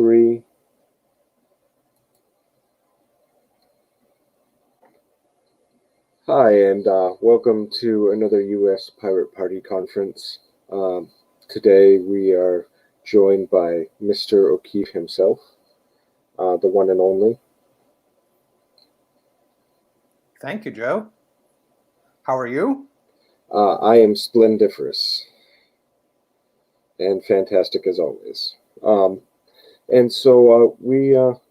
3. Hi, and welcome to another U.S. Pirate Party conference. Today we are joined by Mr. O'Keefe himself, the one and only. Thank you, Joe. How are you? I am splendiferous and fantastic as always. And so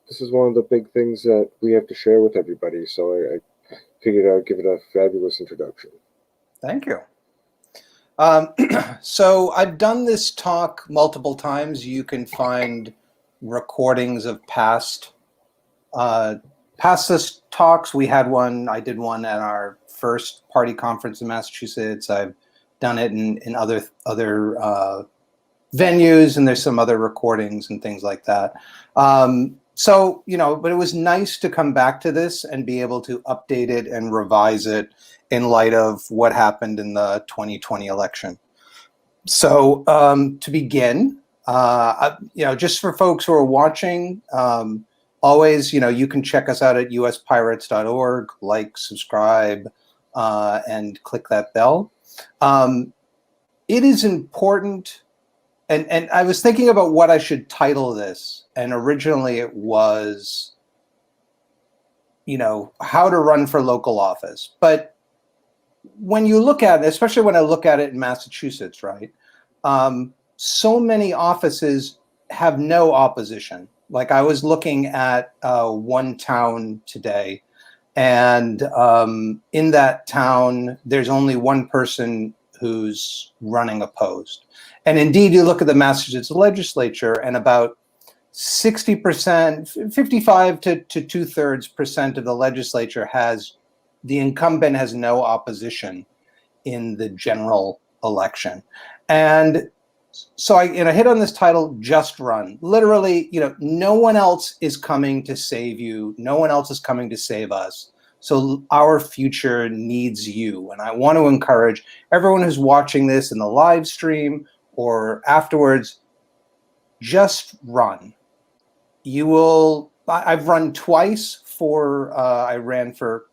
this is one of the big things that we have to share with everybody, so I figured I'd give it a fabulous introduction. Thank you. So I've done this talk multiple times. You can find recordings of past this talks. We had one, I did one at our first party conference in Massachusetts. I've done it in other venues, and there's some other recordings and things like that. So, but it was nice to come back to this and be able to update it and revise it in light of what happened in the 2020 election. So to begin, just for folks who are watching, always, you can check us out at uspirates.org, like, subscribe, and click that bell. It is important. And I was thinking about what I should title this, and originally it was, how to run for local office. But when you look at it, especially when I look at it in Massachusetts, right, so many offices have no opposition. Like I was looking at one town today, and in that town, there's only one person who's running opposed. And indeed, you look at the Massachusetts legislature, and about 60%, 55 to 2/3% of the legislature the incumbent has no opposition in the general election. And so I hit on this title, Just Run. Literally, no one else is coming to save you. No one else is coming to save us. So our future needs you. And I want to encourage everyone who's watching this in the live stream or afterwards, just run. I've run twice I ran for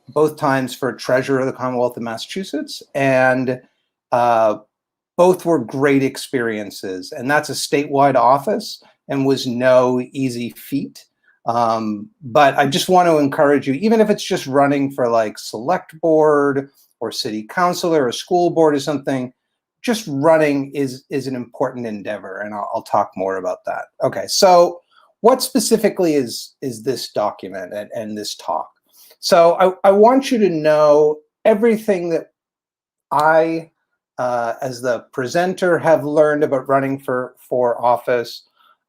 both times for treasurer of the Commonwealth of Massachusetts, and both were great experiences. And that's a statewide office and was no easy feat. But I just want to encourage you, even if it's just running for like select board or city council or a school board or something, just running is an important endeavor, and I'll talk more about that. Okay, so what specifically is this document and this talk? So I want you to know everything that I, as the presenter, have learned about running for office,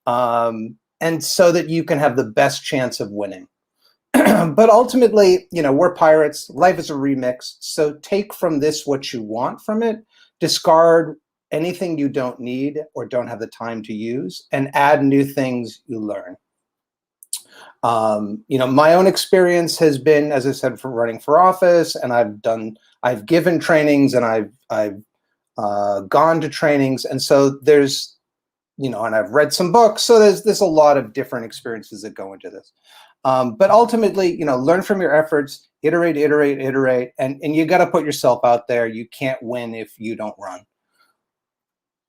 and so that you can have the best chance of winning. But ultimately, we're pirates. Life is a remix. So take from this what you want from it, discard anything you don't need or don't have the time to use, and add new things you learn. My own experience has been, as I said, for running for office, and I've given trainings, and I've gone to trainings, and so there's, and I've read some books, so there's a lot of different experiences that go into this. But ultimately, learn from your efforts, iterate, and you got to put yourself out there. You can't win if you don't run.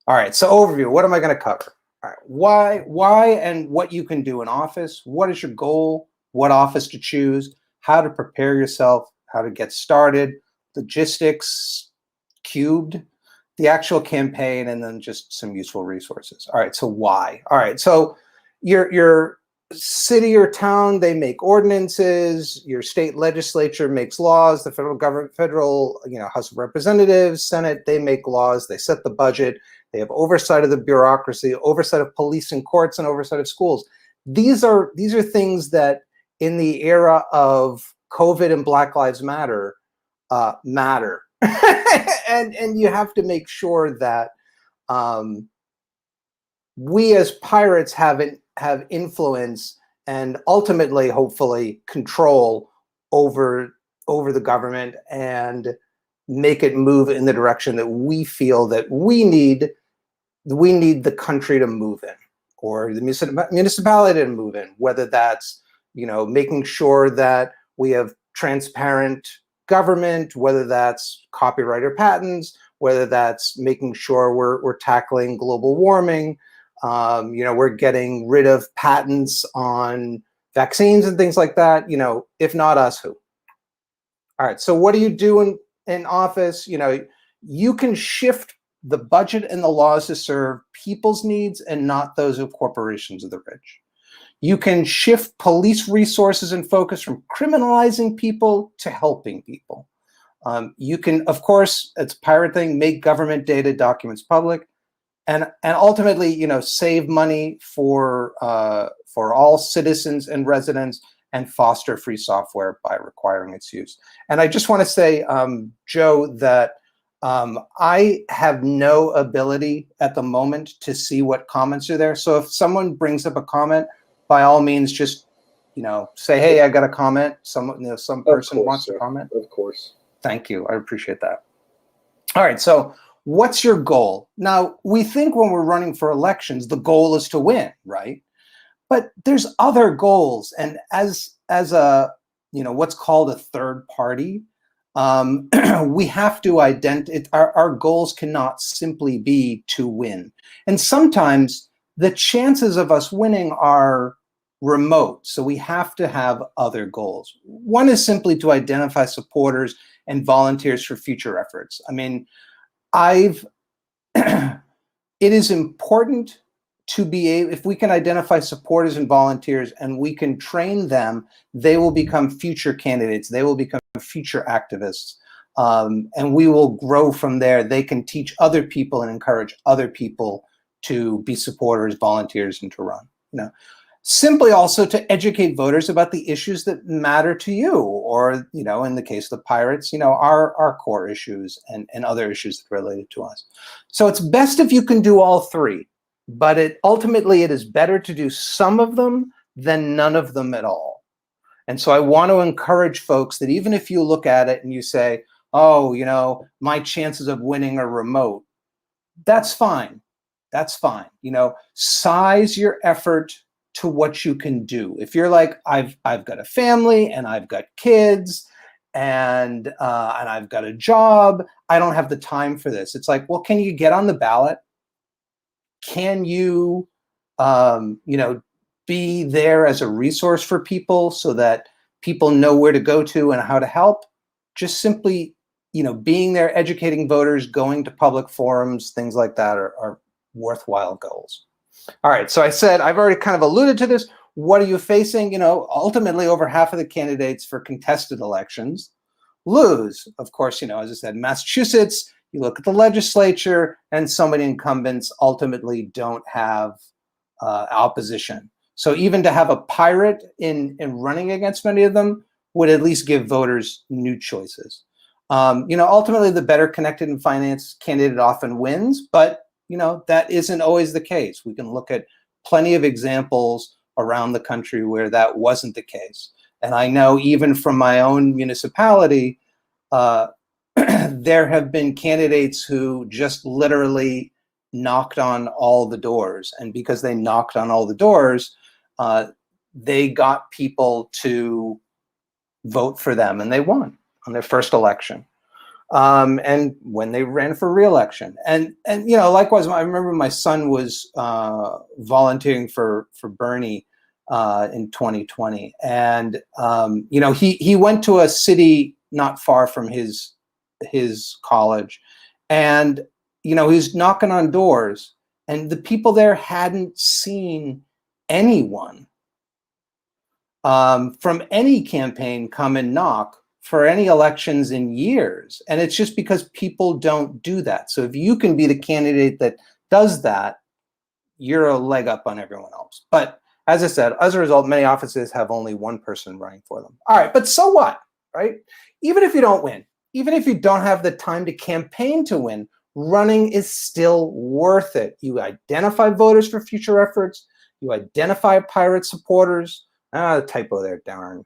All right, so overview, what am I going to cover? All right, why and what you can do in office, what is your goal, what office to choose, how to prepare yourself, how to get started, logistics cubed, the actual campaign, and then just some useful resources. All right, so why? All right, so your city or town, they make ordinances, your state legislature makes laws, the federal government, House of Representatives, Senate, they make laws, they set the budget, they have oversight of the bureaucracy, oversight of police and courts, and oversight of schools. These are things that in the era of COVID and Black Lives Matter, matter. and you have to make sure that we as pirates have influence and ultimately, hopefully, control over the government and make it move in the direction that we feel that we need the country to move in. or the municipality didn't move in, whether that's, making sure that we have transparent government, whether that's copyright or patents, whether that's making sure we're tackling global warming, we're getting rid of patents on vaccines and things like that. If not us, who? All right, so what do you do in office? You can shift the budget and the laws to serve people's needs and not those of corporations of the rich. You can shift police resources and focus from criminalizing people to helping people. You can, of course, it's a pirate thing, make government data documents public, and ultimately, save money for all citizens and residents, and foster free software by requiring its use. And I just want to say, Joe, that I have no ability at the moment to see what comments are there. So if someone brings up a comment, by all means, just say, "Hey, I got a comment." Some person wants to comment. Of course. Thank you. I appreciate that. All right. So what's your goal? Now, we think when we're running for elections, the goal is to win, right? But there's other goals, and as a what's called a third party, we have to identify our goals cannot simply be to win, and sometimes the chances of us winning are remote. So we have to have other goals. One is simply to identify supporters and volunteers for future efforts. I mean, it is important to be able, if we can identify supporters and volunteers and we can train them, they will become future candidates. They will become future activists. And we will grow from there. They can teach other people and encourage other people to be supporters, volunteers, and to run. Simply also to educate voters about the issues that matter to you, or, in the case of the pirates, our core issues and other issues that are related to us. So it's best if you can do all three. But ultimately, it is better to do some of them than none of them at all. And so I want to encourage folks that even if you look at it and you say, oh, my chances of winning are remote, that's fine. That's fine. Size your effort to what you can do. If you're like, I've got a family and I've got kids and I've got a job, I don't have the time for this. It's like, well, can you get on the ballot? Can you, be there as a resource for people so that people know where to go to and how to help? Just simply, being there, educating voters, going to public forums, things like that are worthwhile goals. All right, so I said, I've already kind of alluded to this. What are you facing? Ultimately, over half of the candidates for contested elections lose. Of course, as I said, Massachusetts, you look at the legislature, and so many incumbents ultimately don't have opposition. So even to have a pirate in running against many of them would at least give voters new choices. Ultimately, the better connected and financed candidate often wins, but that isn't always the case. We can look at plenty of examples around the country where that wasn't the case. And I know even from my own municipality, there have been candidates who just literally knocked on all the doors. And because they knocked on all the doors, they got people to vote for them, and they won on their first election. And when they ran for re-election, and likewise, I remember my son was volunteering for Bernie in 2020, and he went to a city not far from his college, and he was knocking on doors, and the people there hadn't seen anyone from any campaign come and knock for any elections in years. And it's just because people don't do that. So if you can be the candidate that does that, you're a leg up on everyone else. But as I said, as a result, many offices have only one person running for them. All right, but so what, right? Even if you don't win, even if you don't have the time to campaign to win, running is still worth it. You identify voters for future efforts. You identify pirate supporters. The typo there, darn.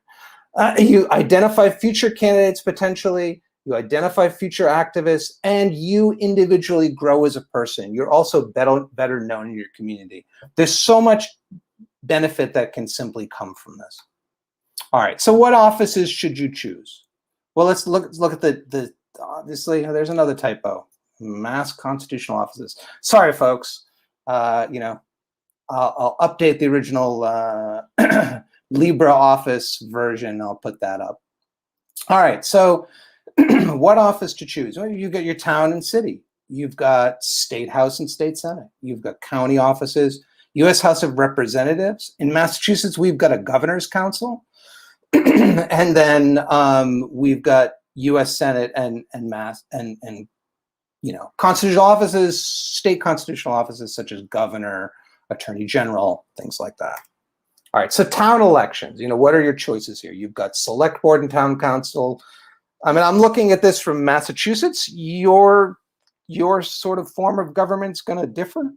You identify future candidates potentially, you identify future activists, and you individually grow as a person. You're also better known in your community. There's so much benefit that can simply come from this. All right, so what offices should you choose? Well, let's look at the obviously, there's another typo. Mass constitutional offices. Sorry, folks. I'll update the original LibreOffice version. I'll put that up. All right, so what office to choose? Well, you've got your town and city. You've got state house and state senate. You've got county offices, U.S. House of Representatives. In Massachusetts, we've got a governor's council. And then we've got U.S. Senate and constitutional offices, state constitutional offices such as governor, attorney general, things like that. All right, so town elections. What are your choices here? You've got select board and town council. I mean, I'm looking at this from Massachusetts. Your sort of form of government's going to differ,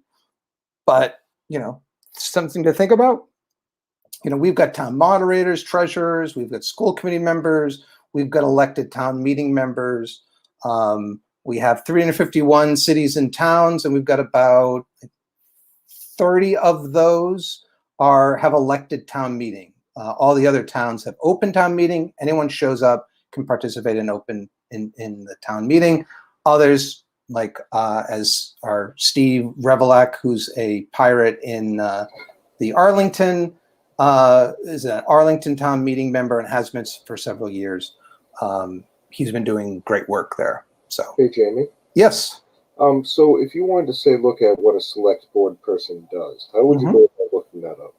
but something to think about. We've got town moderators, treasurers, we've got school committee members, we've got elected town meeting members. We have 351 cities and towns, and we've got about 30 of those have elected town meeting. All the other towns have open town meeting. Anyone shows up can participate in the town meeting. Others, like as our Steve Revelak, who's a pirate in the Arlington, is an Arlington town meeting member and has been for several years. He's been doing great work there. So, Hey, Jamie. Yes. So if you wanted to say, look at what a select board person does, how would you go about looking that up?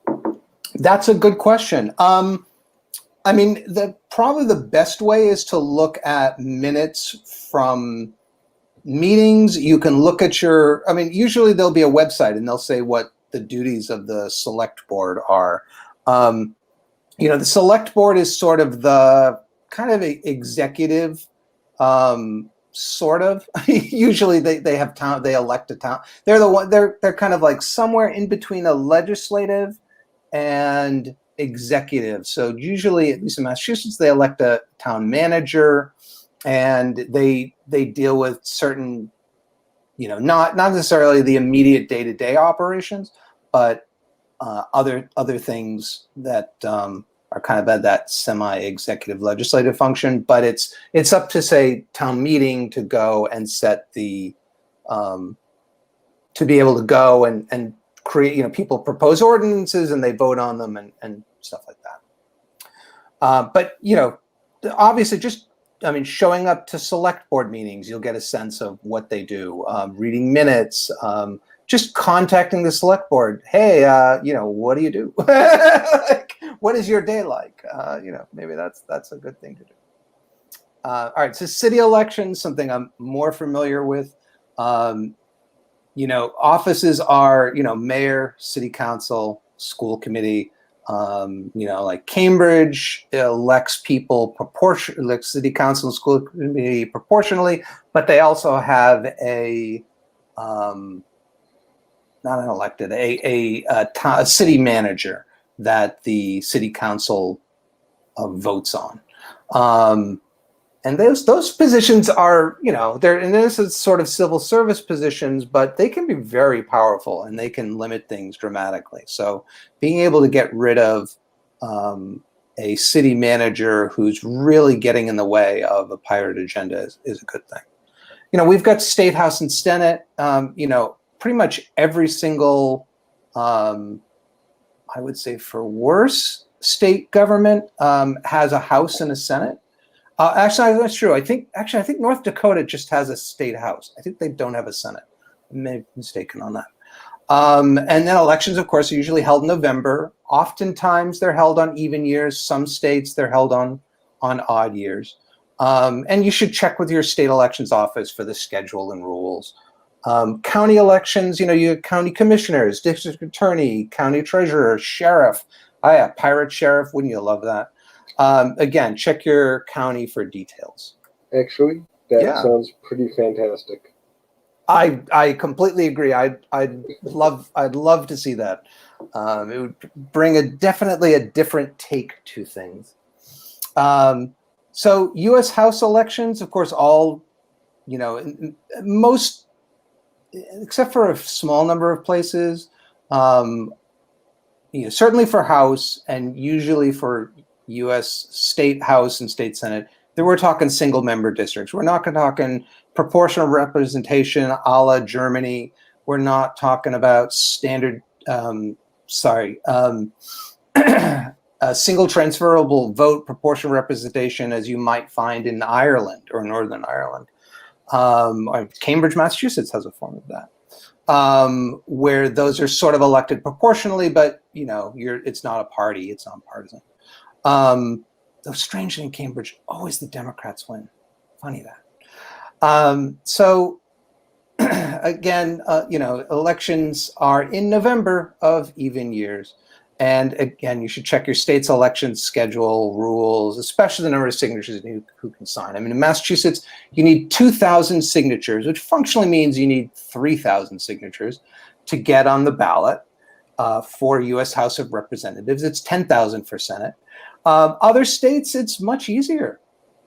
That's a good question. I mean, probably the best way is to look at minutes from meetings. You can look at usually there'll be a website and they'll say what the duties of the select board are. The select board is sort of the kind of executive, sort of. Usually they have town, they elect a town. They're kind of like somewhere in between a legislative and executive. So usually, at least in Massachusetts, they elect a town manager, and they deal with certain, not necessarily the immediate day-to-day operations, but other things that are kind of at that semi-executive legislative function. But it's up to, say, town meeting to go and set the to be able to go and create, people propose ordinances and they vote on them and stuff like that. But obviously, showing up to select board meetings, you'll get a sense of what they do. Reading minutes, just contacting the select board. Hey, what do you do? What is your day like? Maybe that's a good thing to do. All right, so city elections, something I'm more familiar with. Offices are, mayor, city council, school committee. Like Cambridge elects people elects city council and school committee proportionally, but they also have not an elected, a city manager that the city council votes on. And those positions are, this is sort of civil service positions, but they can be very powerful and they can limit things dramatically. So being able to get rid of a city manager who's really getting in the way of a pirate agenda is a good thing. We've got state house and senate. Pretty much every single, I would say for worse, state government has a house and a senate. Actually, that's true. I think North Dakota just has a state house. I think they don't have a senate. I may be mistaken on that. And then elections, of course, are usually held in November. Oftentimes, they're held on even years. Some states, they're held on odd years. And you should check with your state elections office for the schedule and rules. County elections, you have county commissioners, district attorney, county treasurer, sheriff. Pirate sheriff, wouldn't you love that? Again, check your county for details. Actually, that sounds pretty fantastic. I completely agree. I'd love to see that. It would bring definitely a different take to things. So U.S. House elections, of course, all, most, except for a small number of places, certainly for House and usually for U.S. State House and State Senate, that we're talking single member districts. We're not talking proportional representation a la Germany. We're not talking about standard, a single transferable vote proportional representation as you might find in Ireland or Northern Ireland. Cambridge, Massachusetts has a form of that, where those are sort of elected proportionally, but it's not a party, it's nonpartisan. Though strangely in Cambridge, always the Democrats win. Funny that. So again, elections are in November of even years. And again, you should check your state's election schedule rules, especially the number of signatures and who can sign. I mean, in Massachusetts, you need 2,000 signatures, which functionally means you need 3,000 signatures to get on the ballot for U.S. House of Representatives. It's 10,000 for Senate. Other states, it's much easier.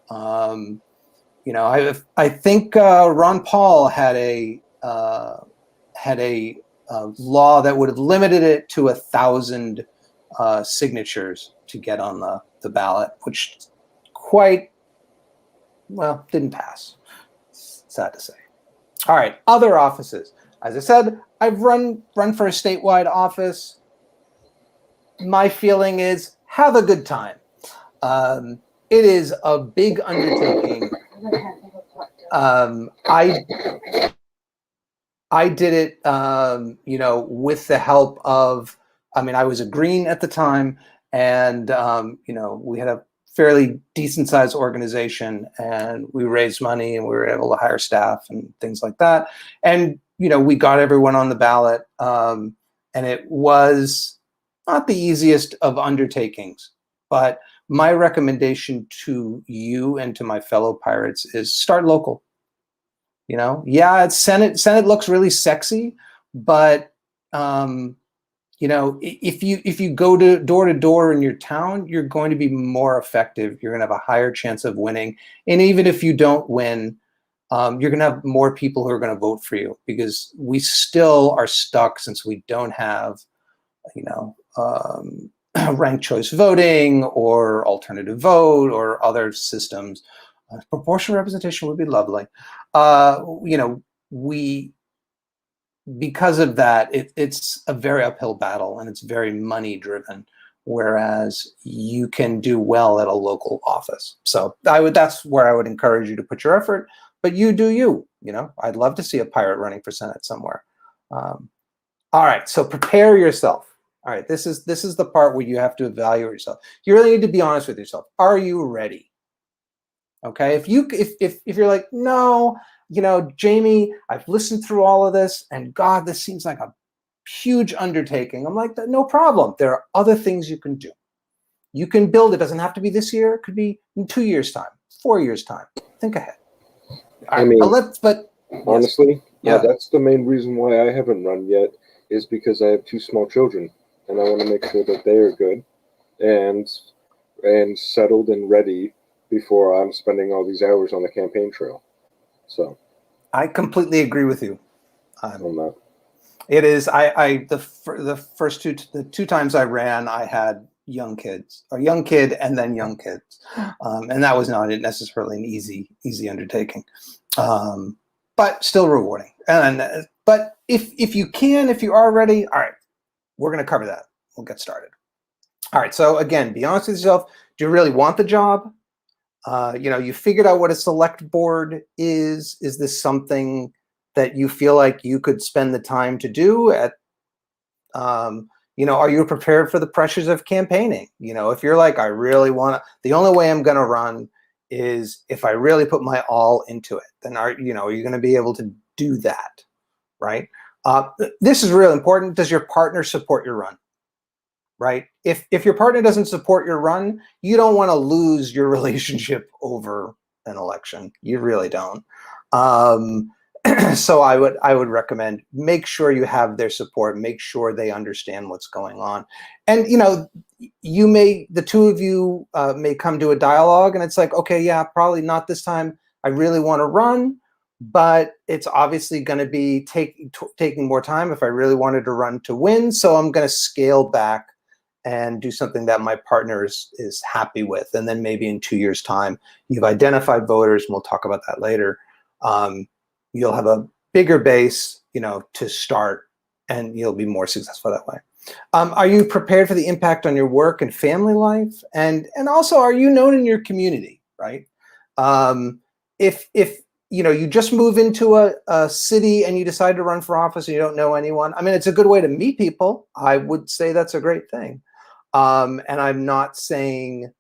I think Ron Paul had a law that would have limited it to 1,000 signatures to get on the ballot, which didn't pass. Sad to say. All right, other offices. As I said, I've run for a statewide office. My feeling is have a good time. It is a big undertaking. I did it, with the help of, I was a Green at the time, and, we had a fairly decent sized organization, and we raised money and we were able to hire staff and things like that. And, we got everyone on the ballot, and it was not the easiest of undertakings, but my recommendation to you and to my fellow pirates is start local. It's Senate. Senate looks really sexy, but if you go to door in your town, you're going to be more effective. You're going to have a higher chance of winning, and even if you don't win, you're going to have more people who are going to vote for you, because we still are stuck, since we don't have, ranked choice voting or alternative vote or other systems. Proportional representation would be lovely. Because of that, it's a very uphill battle, and it's very money driven, whereas you can do well at a local office. So that's where I would encourage you to put your effort, but you do you. I'd love to see a pirate running for Senate somewhere. All right, so prepare yourself. All right, this is the part where you have to evaluate yourself. You really need to be honest with yourself. Are you ready? Okay, if you're like, no, Jamie, I've listened through all of this, and God, this seems like a huge undertaking. I'm like, no problem. There are other things you can do. You can build. It doesn't have to be this year. It could be in 2 years' time, 4 years' time. Think ahead. Honestly, that's the main reason why I haven't run yet, is because I have 2 small children, and I want to make sure that they are good and settled and ready before I'm spending all these hours on the campaign trail. So I completely agree with you on that. It is. The first 2 times I ran, I had young kid and then young kids, and that was not necessarily an easy undertaking, but still rewarding. But if you are ready, all right, we're going to cover that. We'll get started. All right. So again, be honest with yourself. Do you really want the job? You figured out what a select board is. Is this something that you feel like you could spend the time to do at, are you prepared for the pressures of campaigning? If you're like, I really want to, the only way I'm going to run is if I really put my all into it, then are you going to be able to do that? Right. This is really important. Does your partner support your run? Right? If your partner doesn't support your run, you don't want to lose your relationship over an election. You really don't. So I would recommend, make sure you have their support, make sure they understand what's going on. And the two of you may come to a dialogue, and it's like, okay, yeah, probably not this time. I really want to run, but it's obviously going to be taking more time if I really wanted to run to win. So I'm going to scale back and do something that my partner is happy with. And then maybe in 2 years' time, you've identified voters, and we'll talk about that later. You'll have a bigger base, to start, and you'll be more successful that way. Are you prepared for the impact on your work and family life? And also, are you known in your community, right? If you just move into a city and you decide to run for office and you don't know anyone, I mean, it's a good way to meet people. I would say that's a great thing. And I'm not saying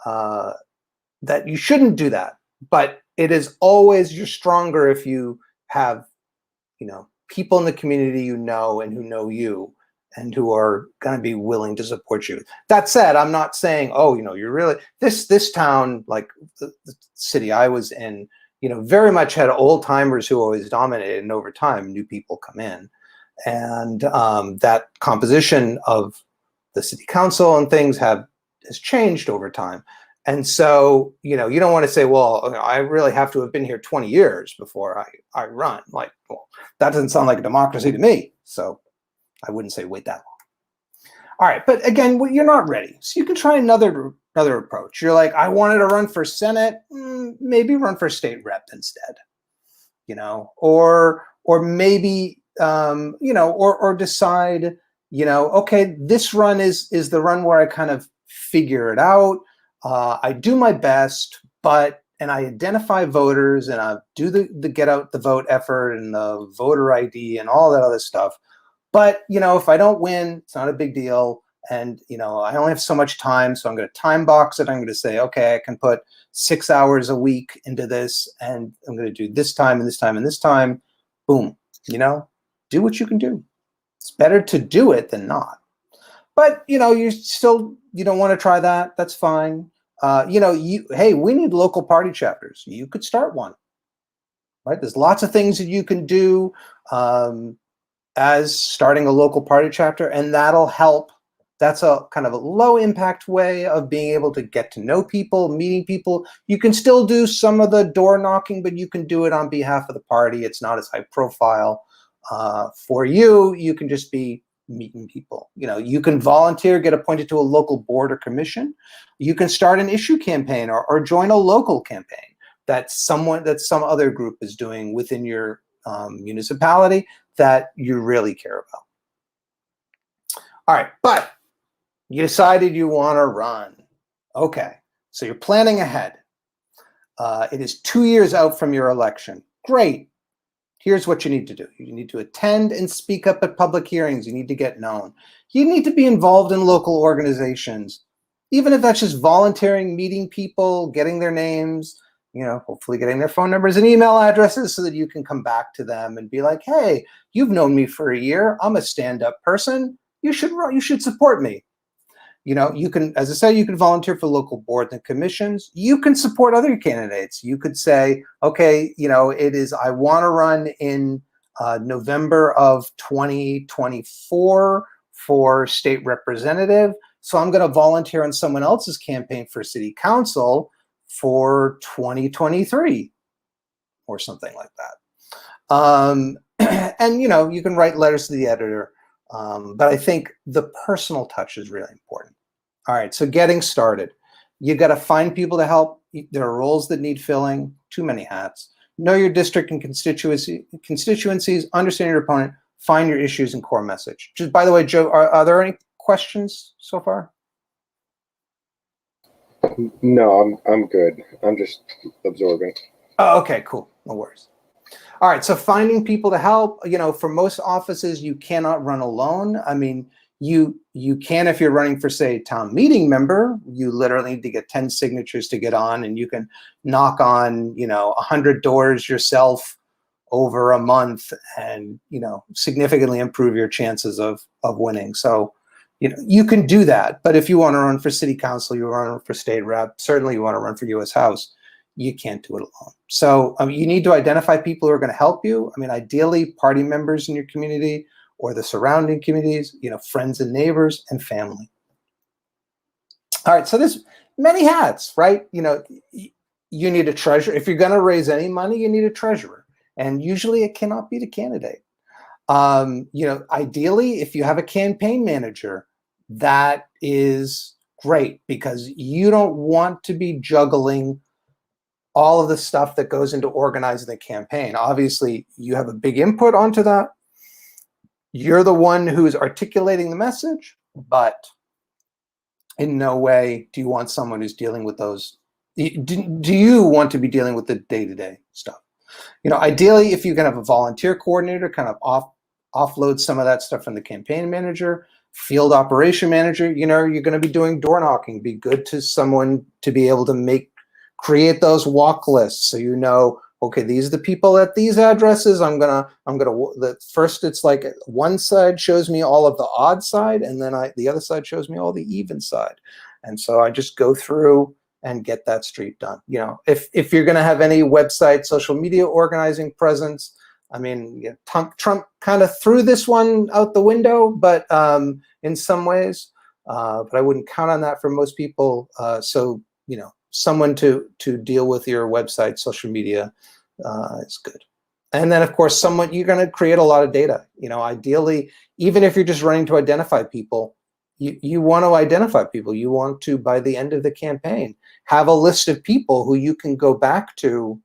that you shouldn't do that, but it is always, you're stronger if you have, people in the community and who know you and who are going to be willing to support you. That said, I'm not saying, you're really, this town, like the city I was in, very much had old timers who always dominated, and over time, new people come in. And that composition of the city council and things has changed over time. And so, you don't want to say, well, I really have to have been here 20 years before I run. Like, well, that doesn't sound like a democracy to me. So I wouldn't say wait that long. All right. But again, you're not ready. So you can try another approach. You're like, I wanted to run for Senate, maybe run for state rep instead, or maybe, or decide, okay, this run is the run where I kind of figure it out. I do my best, and I identify voters, and I do the get out the vote effort and the voter ID and all that other stuff. But, if I don't win, it's not a big deal. And, I only have so much time, so I'm going to time box it. I'm going to say, okay, I can put 6 hours a week into this, and I'm going to do this time and this time and this time. Boom, do what you can do. It's better to do it than not. But, you don't want to try that. That's fine. Hey, we need local party chapters. You could start one, right? There's lots of things that you can do as starting a local party chapter, and that'll help. That's a kind of a low impact way of being able to get to know people, meeting people. You can still do some of the door knocking, but you can do it on behalf of the party. It's not as high profile. For you, you can just be meeting people. You can volunteer, get appointed to a local board or commission. You can start an issue campaign or join a local campaign that some other group is doing within your municipality that you really care about. All right, but you decided you want to run. Okay, so you're planning ahead. It is 2 years out from your election. Great. Here's what you need to do. You need to attend and speak up at public hearings. You need to get known. You need to be involved in local organizations, even if that's just volunteering, meeting people, getting their names, hopefully getting their phone numbers and email addresses so that you can come back to them and be like, hey, you've known me for a year. I'm a stand-up person. You should support me. You can, as I said, you can volunteer for local boards and commissions. You can support other candidates. You could say, okay, I want to run in November of 2024 for state representative. So I'm going to volunteer on someone else's campaign for city council for 2023 or something like that. And, you can write letters to the editor. But I think the personal touch is really important. All right, so getting started. You got to find people to help. There are roles that need filling, too many hats. Know your district and constituencies, understand your opponent, find your issues and core message. Just, by the way, Joe, are there any questions so far? No, I'm good. I'm just absorbing. Oh, okay, cool. No worries. All right, so finding people to help, for most offices, you cannot run alone. I mean, you can if you're running for, say, town meeting member. You literally need to get 10 signatures to get on, and you can knock on, 100 doors yourself over a month and, significantly improve your chances of winning. So, you can do that. But if you want to run for city council, you want to run for state rep, certainly you want to run for U.S. House, you can't do it alone. So you need to identify people who are going to help you. I mean, ideally, party members in your community or the surrounding communities, friends and neighbors and family. All right, so there's many hats, right? You need a treasurer. If you're going to raise any money, you need a treasurer, and usually it cannot be the candidate. Ideally, if you have a campaign manager, that is great, because you don't want to be juggling all of the stuff that goes into organizing the campaign. Obviously, you have a big input onto that. You're the one who's articulating the message, but in no way do you want someone who's dealing with those. Do you want to be dealing with the day-to-day stuff? Ideally, if you can have a volunteer coordinator kind of offload some of that stuff from the campaign manager, field operation manager, you're going to be doing door knocking. Be good to someone to be able to create those walk lists, so okay, these are the people at these addresses. First it's like one side shows me all of the odd side, and then the other side shows me all the even side. And so I just go through and get that street done. If you're going to have any website, social media organizing presence, Trump kind of threw this one out the window, but in some ways, but I wouldn't count on that for most people. Someone to deal with your website, social media is good. And then, of course, you're going to create a lot of data. Ideally, even if you're just running to identify people, you want to identify people. You want to, by the end of the campaign, have a list of people who you can go back to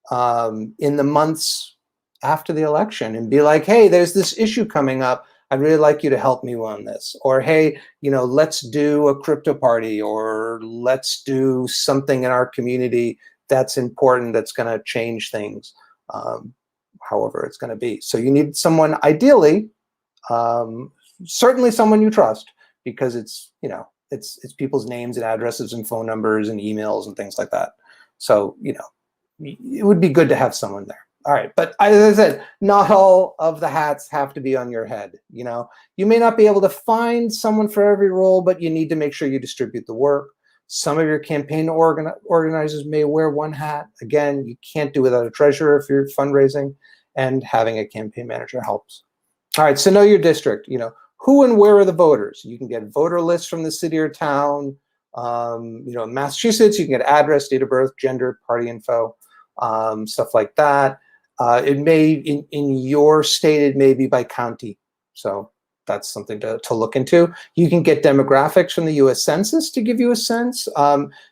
in the months after the election and be like, hey, there's this issue coming up. I'd really like you to help me on this. Or, hey, let's do a crypto party, or let's do something in our community that's important, that's going to change things, however it's going to be. So you need someone, ideally, certainly someone you trust, because it's people's names and addresses and phone numbers and emails and things like that. So, it would be good to have someone there. All right, but as I said, not all of the hats have to be on your head. You may not be able to find someone for every role, but you need to make sure you distribute the work. Some of your campaign organizers may wear one hat. Again, you can't do without a treasurer if you're fundraising, and having a campaign manager helps. All right, so know your district. Who and where are the voters? You can get voter lists from the city or town. In Massachusetts, you can get address, date of birth, gender, party info, stuff like that. It may, in your state, it may be by county. So that's something to look into. You can get demographics from the US Census to give you a sense.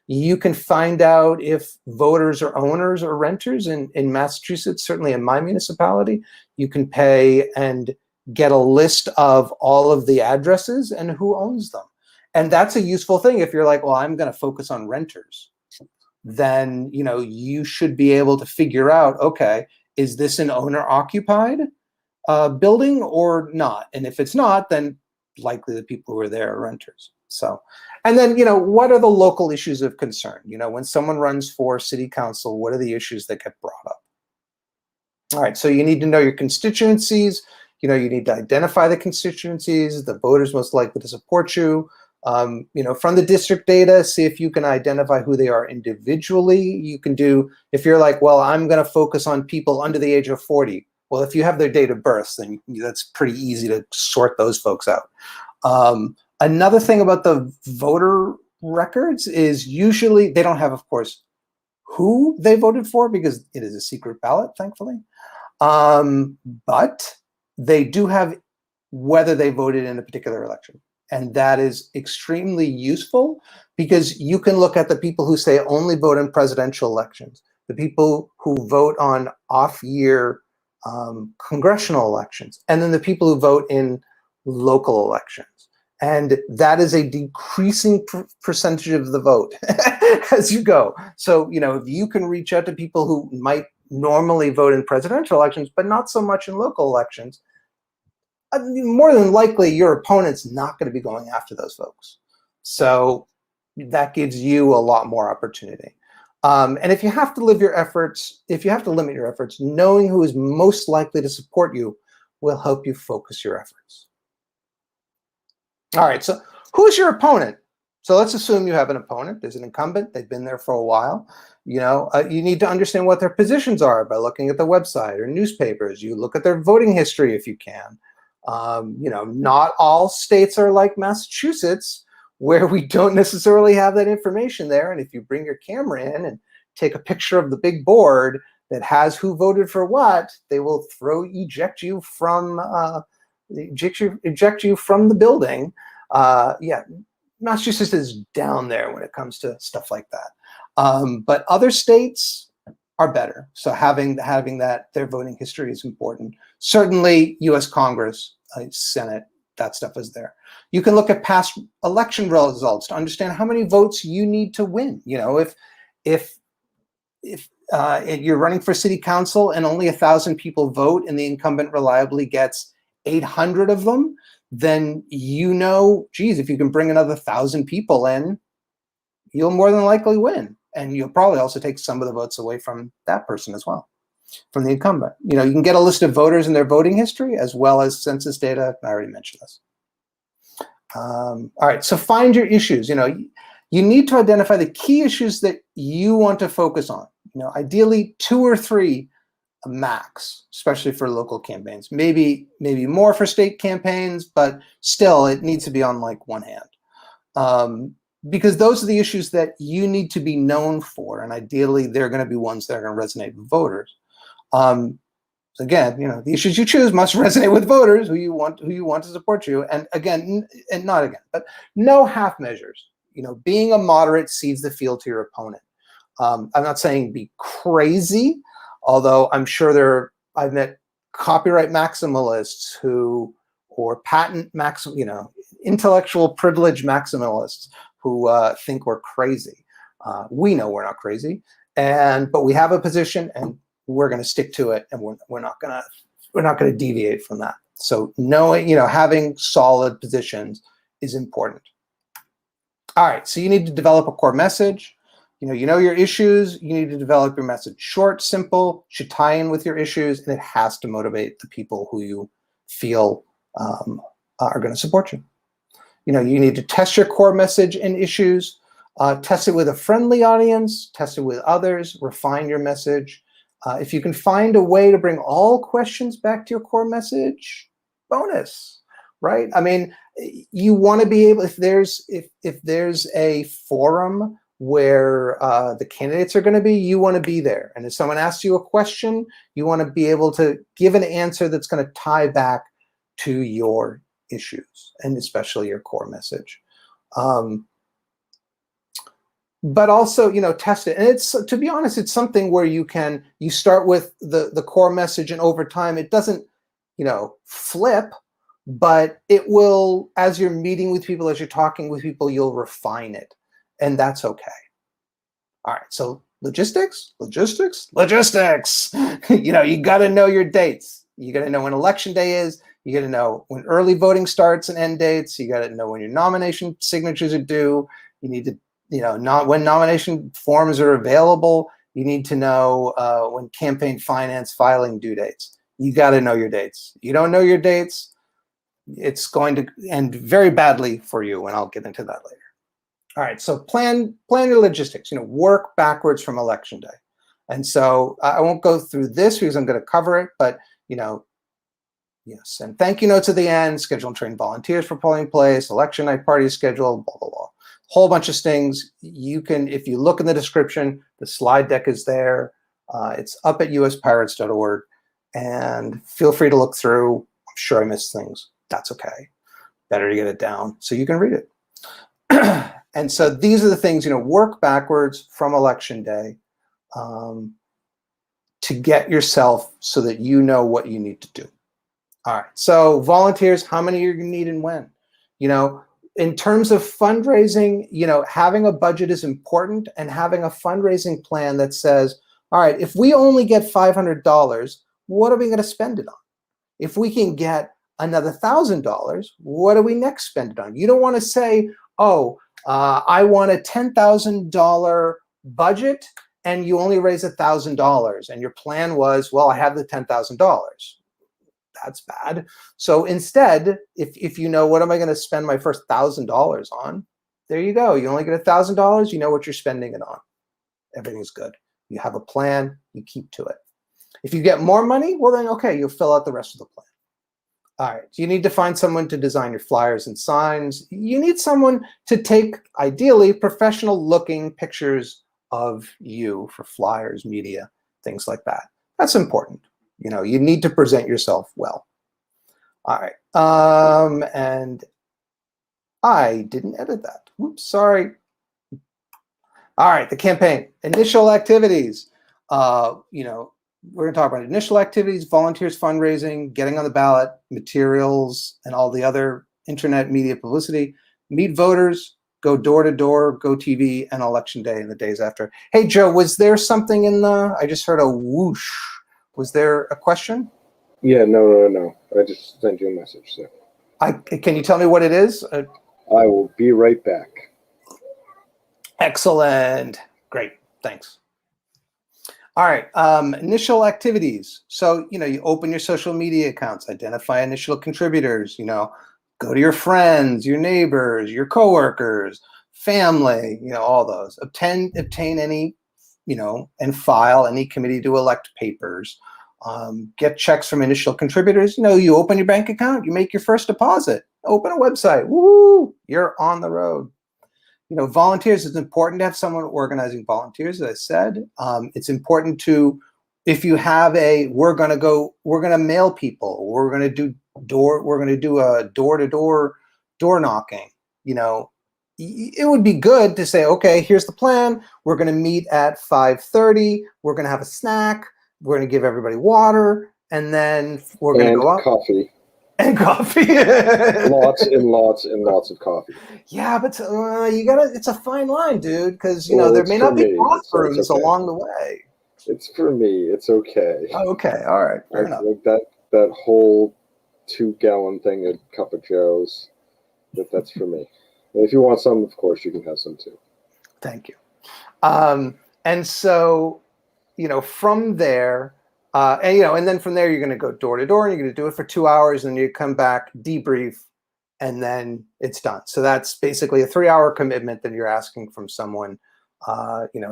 You can find out if voters are owners or renters in Massachusetts. Certainly in my municipality, you can pay and get a list of all of the addresses and who owns them. And that's a useful thing if you're like, well, I'm going to focus on renters. Then, you should be able to figure out, okay, is this an owner-occupied building or not? And if it's not, then likely the people who are there are renters. So, and then, what are the local issues of concern? When someone runs for city council, what are the issues that get brought up? All right, so you need to know your constituencies. You need to identify the constituencies, the voters most likely to support you. From the district data, see if you can identify who they are individually. You can do, if you're like, well, I'm going to focus on people under the age of 40. Well, if you have their date of birth, then that's pretty easy to sort those folks out. Another thing about the voter records is usually they don't have, of course, who they voted for, because it is a secret ballot, thankfully. But they do have whether they voted in a particular election. And that is extremely useful, because you can look at the people who say only vote in presidential elections, the people who vote on off-year congressional elections, and then the people who vote in local elections. And that is a decreasing percentage of the vote as you go. So, if you can reach out to people who might normally vote in presidential elections, but not so much in local elections, more than likely your opponent's not going to be going after those folks. So that gives you a lot more opportunity. And if you have to limit your efforts, knowing who is most likely to support you will help you focus your efforts. All right, so who's your opponent? So let's assume you have an opponent. There's an incumbent. They've been there for a while. You need to understand what their positions are by looking at the website or newspapers. You look at their voting history if you can. Not all states are like Massachusetts, where we don't necessarily have that information there. And if you bring your camera in and take a picture of the big board that has who voted for what, they will eject you from the building. Yeah, Massachusetts is down there when it comes to stuff like that. But other states are better. So having that, their voting history is important. Certainly U.S. Congress, Senate, that stuff is there. You can look at past election results to understand how many votes you need to win. You know, if you're running for city council and only 1,000 people vote and the incumbent reliably gets 800 of them, then you know, geez, if you can bring another 1,000 people in, you'll more than likely win. And you'll probably also take some of the votes away from that person as well, from the incumbent. You know, you can get a list of voters and their voting history as well as census data. I already mentioned this. All right, so find your issues. You know, you need to identify the key issues that you want to focus on. You know, ideally 2 or 3 max, especially for local campaigns. Maybe more for state campaigns, but still it needs to be on like one hand. Because those are the issues that you need to be known for, and ideally they're going to be ones that are going to resonate with voters. Again, you know, the issues you choose must resonate with voters who you want to support you. And again, but no half measures. You know, being a moderate cedes the field to your opponent. I'm not saying be crazy, although I'm sure I've met copyright maximalists or patent intellectual privilege maximalists who think we're crazy. We know we're not crazy, but we have a position and we're going to stick to it, and we're not going to deviate from that. So having solid positions is important. All right, so you need to develop a core message. You know your issues. You need to develop your message short, simple, should tie in with your issues, and it has to motivate the people who you feel are going to support you. You know, you need to test your core message and issues, test it with a friendly audience, test it with others, refine your message. If you can find a way to bring all questions back to your core message, bonus, right? I mean, you want to be able, if there's a forum where the candidates are going to be, you want to be there. And if someone asks you a question, you want to be able to give an answer that's going to tie back to your issues, and especially your core message. But also, test it. And it's, to be honest, it's something where you start with the core message, and over time it doesn't, flip, but it will, as you're meeting with people, as you're talking with people, you'll refine it, and that's okay. All right, so logistics. You got to know your dates. You got to know when election day is. You got to know when early voting starts and end dates. You got to know when your nomination signatures are due. You need to, when nomination forms are available. You need to know when campaign finance filing due dates. You got to know your dates. You don't know your dates, it's going to end very badly for you, and I'll get into that later. All right, so plan your logistics. Work backwards from election day. And so I won't go through this because I'm going to cover it, but send thank you notes at the end, schedule and train volunteers for polling place, election night party schedule, blah, blah, blah. Whole bunch of things. You can, if you look in the description, the slide deck is there. It's up at uspirates.org, and feel free to look through. I'm sure I missed things. That's okay. Better to get it down so you can read it. And so these are the things, work backwards from election day to get yourself so that you know what you need to do. All right, so volunteers, how many you're gonna need and when? In terms of fundraising, having a budget is important, and having a fundraising plan that says, all right, if we only get $500, what are we gonna spend it on? If we can get another $1,000, what do we next spend it on? You don't wanna say, oh, I want a $10,000 budget and you only raise $1,000, and your plan was, well, I have the $10,000. That's bad. So instead, if you know, what am I going to spend my first $1,000 on? There you go. You only get $1,000. You know what you're spending it on. Everything's good. You have a plan. You keep to it. If you get more money, well then, okay, you'll fill out the rest of the plan. All right. You need to find someone to design your flyers and signs. You need someone to take, ideally, professional looking pictures of you for flyers, media, things like that. That's important. You need to present yourself well. All right. And I didn't edit that. Whoops, sorry. All right, the campaign, initial activities. We're going to talk about initial activities, volunteers, fundraising, getting on the ballot, materials, and all the other internet media publicity. Meet voters, go door to door, go TV, and election day and the days after. Hey, Joe, was there something in the? I just heard a whoosh. Was there a question? Yeah, no. I just sent you a message. So Can you tell me what it is? I will be right back. Excellent. Great. Thanks. All right. Initial activities. So, you open your social media accounts, identify initial contributors, go to your friends, your neighbors, your coworkers, family, all those. Obtain any, and file any committee to elect papers. Get checks from initial contributors. You open your bank account, you make your first deposit, open a website. Woo! You're on the road. Volunteers, it's important to have someone organizing volunteers, as I said. It's important to, if you have we're going to mail people, we're going to do a door-to-door door knocking. It would be good to say, okay, here's the plan. We're going to meet at 5:30. We're going to have a snack. We're going to give everybody water, and then we're going to go out. Coffee. And coffee. Lots and lots and lots of coffee. Yeah, but it's a fine line, dude, because there may not be bathrooms along the way. It's for me. It's okay. Okay, all right. Fair enough. Like that whole 2-gallon thing of Cup of Joe's, that's for me. And if you want some, of course, you can have some too. Thank you. And so, from there, and then from there, you're going to go door to door, and you're going to do it for 2 hours, and you come back, debrief, and then it's done. So that's basically a 3-hour commitment that you're asking from someone,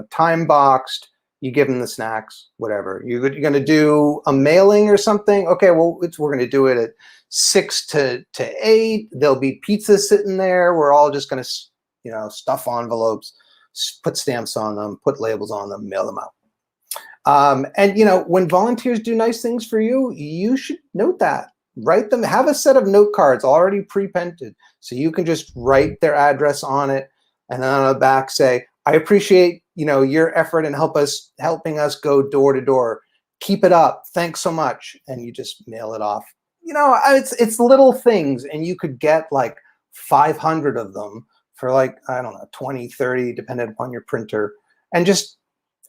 time boxed. You give them the snacks, whatever. You're going to do a mailing or something. Okay, well, we're going to do it at 6 to 8. There'll be pizza sitting there. We're all just going to, stuff envelopes, put stamps on them, put labels on them, mail them out. And when volunteers do nice things for you, you should note that. Write them, have a set of note cards already pre-printed, so you can just write their address on it, and then on the back say, I appreciate, your effort and helping us go door to door. Keep it up. Thanks so much. And you just mail it off. It's little things, and you could get like 500 of them for like, I don't know, 20, 30, depending upon your printer, and just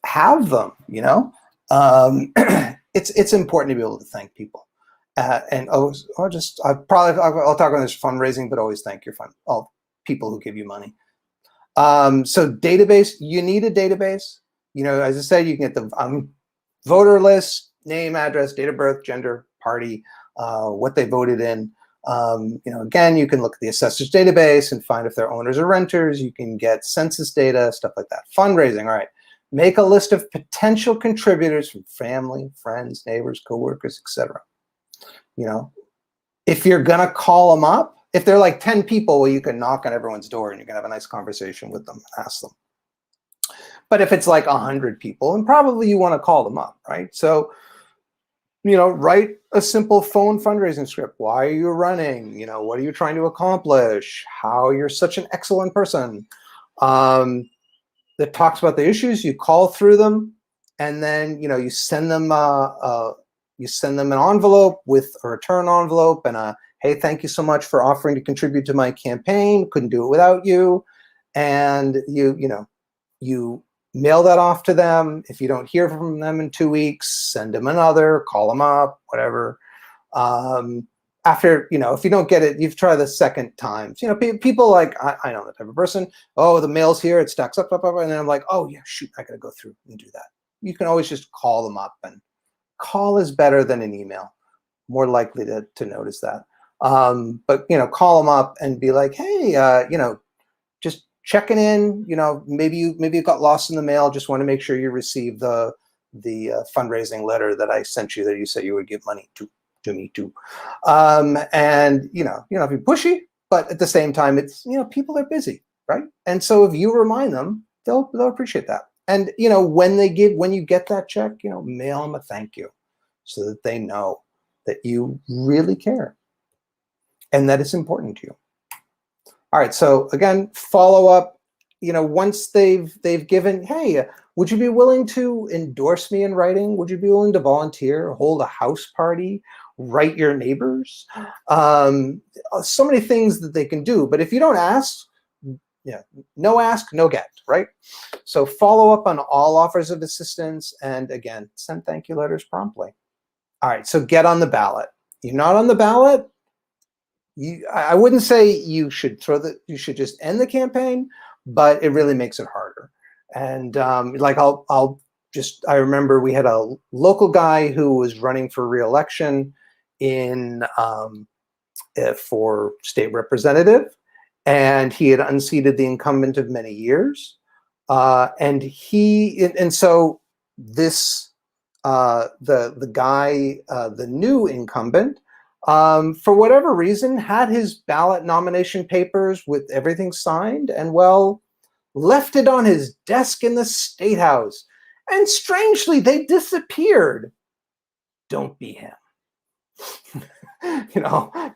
have them, it's important to be able to thank people. And I'll talk about this fundraising, but always thank all people who give you money. So database, you need a database. As I said, you can get the voter list, name, address, date of birth, gender, party, what they voted in. Again, you can look at the assessor's database and find if they're owners or renters. You can get census data, stuff like that. Fundraising, all right. Make a list of potential contributors from family, friends, neighbors, coworkers, etc. If you're gonna call them up, if they're like 10 people, well, you can knock on everyone's door and you can have a nice conversation with them and ask them. But if it's like 100 people, and probably you want to call them up, right? So, write a simple phone fundraising script. Why are you running? What are you trying to accomplish? How you're such an excellent person. That talks about the issues. You call through them, and then you send them an envelope with a return envelope and a hey, thank you so much for offering to contribute to my campaign. Couldn't do it without you. And you mail that off to them. If you don't hear from them in 2 weeks, send them another, call them up, whatever. After, if you don't get it, you've tried the second time. People like, I know that type of person. Oh, the mail's here, it stacks up. And then I'm like, oh yeah, shoot, I gotta go through and do that. You can always just call them up, and call is better than an email. More likely to notice that. But call them up and be like, hey, just checking in. Maybe you got lost in the mail. Just want to make sure you received the fundraising letter that I sent you that you said you would give money to. to me too. And you don't have to be pushy, but at the same time, it's people are busy, right? And so if you remind them, they'll appreciate that. And when you get that check, mail them a thank you, so that they know that you really care and that it's important to you. All right. So again, follow up. Once they've given, hey, would you be willing to endorse me in writing? Would you be willing to volunteer, hold a house party, write your neighbors? So many things that they can do. But if you don't ask, no ask, no get, right? So follow up on all offers of assistance, and again, send thank you letters promptly. All right, so get on the ballot. You're not on the ballot, I wouldn't say you should just end the campaign, but it really makes it harder. And I remember we had a local guy who was running for re-election for state representative, and he had unseated the incumbent of many years. The new incumbent, for whatever reason, had his ballot nomination papers with everything signed and, left it on his desk in the State House. And strangely, they disappeared. Don't be him.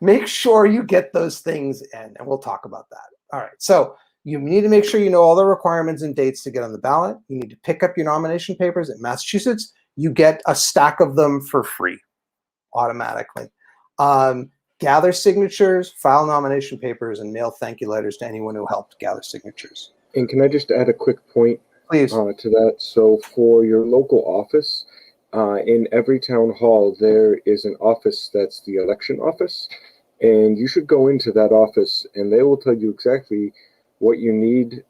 Make sure you get those things in, and we'll talk about that. All right, so you need to make sure you know all the requirements and dates to get on the ballot. You need to pick up your nomination papers. In Massachusetts, you get a stack of them for free automatically. Gather signatures, file nomination papers, and mail thank you letters to anyone who helped gather signatures. And can I just add a quick point Please. To that? So for your local office, in every town hall, there is an office that's the election office. And you should go into that office and they will tell you exactly what you need.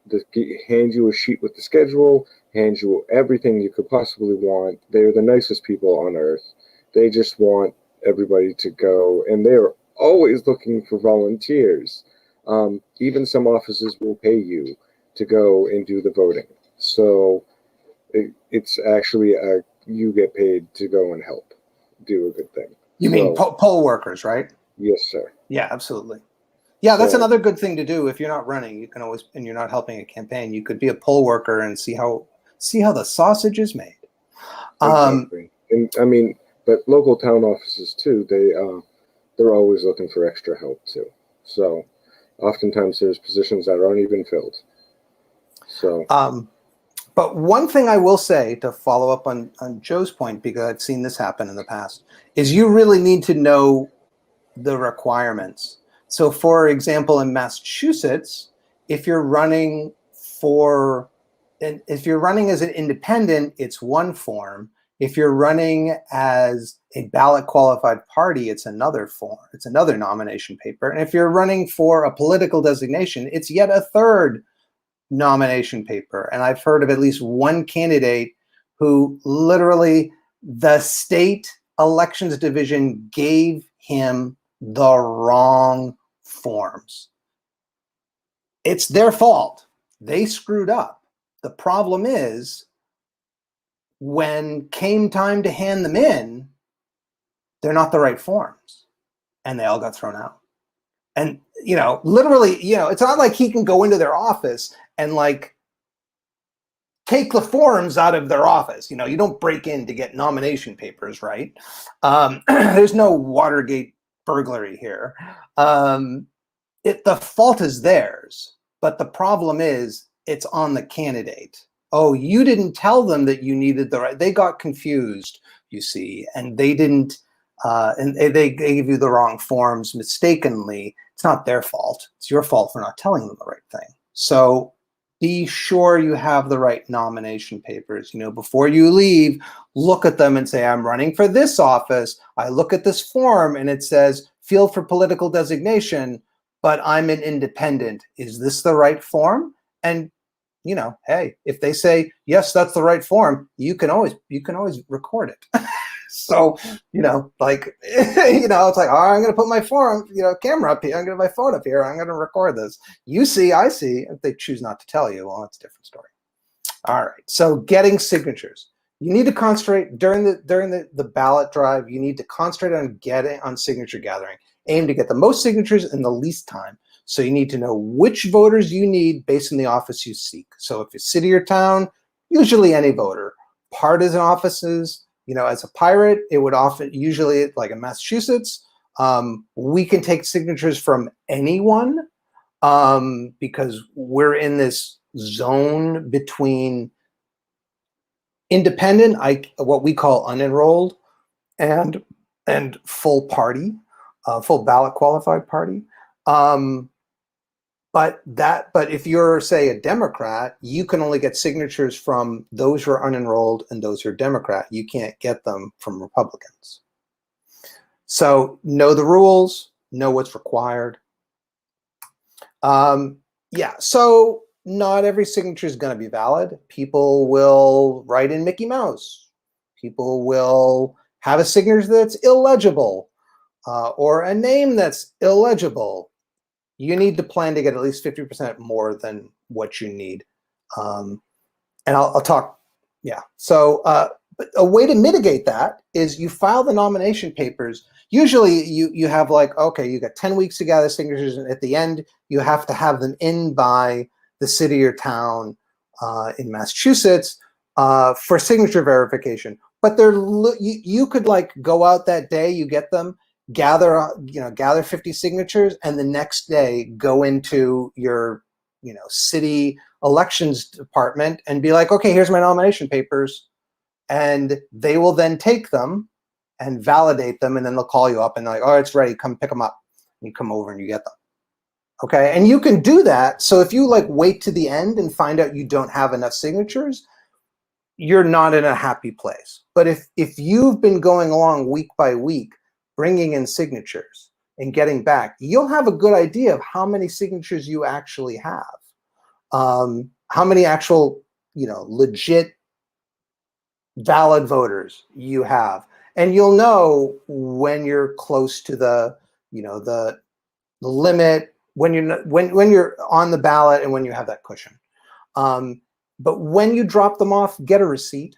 Hand you a sheet with the schedule, hand you everything you could possibly want. They're the nicest people on earth. They just want everybody to go, and they're always looking for volunteers. Even some offices will pay you to go and do the voting. So it's actually you get paid to go and help do a good thing. You mean poll workers, right? Yes, sir. Yeah, absolutely. Yeah, that's another good thing to do. If you're not running, you can always, and you're not helping a campaign, you could be a poll worker and see how the sausage is made. Exactly. But local town offices too, they're always looking for extra help too. So oftentimes there's positions that aren't even filled. So but one thing I will say to follow up on Joe's point, because I've seen this happen in the past, is you really need to know the requirements. So for example, in Massachusetts, if you're running as an independent, it's one form. If you're running as a ballot qualified party, it's another form. It's another nomination paper. And if you're running for a political designation, it's yet a third nomination paper. And I've heard of at least one candidate who literally the state elections division gave him the wrong forms. It's their fault. They screwed up. The problem is, when came time to hand them in, they're not the right forms, and they all got thrown out. And literally, it's not like he can go into their office and take the forms out of their office. You don't break in to get nomination papers, right? There's no Watergate burglary here. The fault is theirs, but the problem is it's on the candidate. Oh, you didn't tell them that you needed they got confused, you see, and they didn't, and they gave you the wrong forms mistakenly. It's not their fault. It's your fault for not telling them the right thing. So be sure you have the right nomination papers. Before you leave, look at them and say, I'm running for this office. I look at this form and it says field for political designation, but I'm an independent. Is this the right form? And hey, if they say, yes, that's the right form, you can always record it. So, it's like, oh, I'm going to put my camera up here. I'm going to put my phone up here. I'm going to record this. You see, I see. If they choose not to tell you, well, that's a different story. All right. So getting signatures. You need to concentrate during the ballot drive. You need to concentrate on signature gathering. Aim to get the most signatures in the least time. So you need to know which voters you need based on the office you seek. So if it's city or town, usually any voter. Partisan offices, as a pirate, it would usually, like in Massachusetts, we can take signatures from anyone because we're in this zone between independent, what we call unenrolled, and full party, full ballot qualified party. But if you're, say, a Democrat, you can only get signatures from those who are unenrolled and those who are Democrat. You can't get them from Republicans. So know the rules, know what's required. Yeah, so not every signature is going to be valid. People will write in Mickey Mouse. People will have a signature that's illegible or a name that's illegible. You need to plan to get at least 50% more than what you need. And I'll talk, yeah. So a way to mitigate that is you file the nomination papers. Usually you have like, okay, you got 10 weeks to gather signatures, and at the end, you have to have them in by the city or town in Massachusetts for signature verification. But you could like go out that day, you get them, gather 50 signatures, and the next day go into your city elections department and be like, okay, here's my nomination papers, and they will then take them and validate them, and then they'll call you up and like, oh, it's ready, come pick them up. And you come over and you get them. Okay, and you can do that. So if you like wait to the end and find out you don't have enough signatures, you're not in a happy place. But if you've been going along week by week, bringing in signatures and getting back, you'll have a good idea of how many signatures you actually have, how many actual, legit valid voters you have. And you'll know when you're close to the limit, when you're on the ballot and when you have that cushion. But when you drop them off, get a receipt.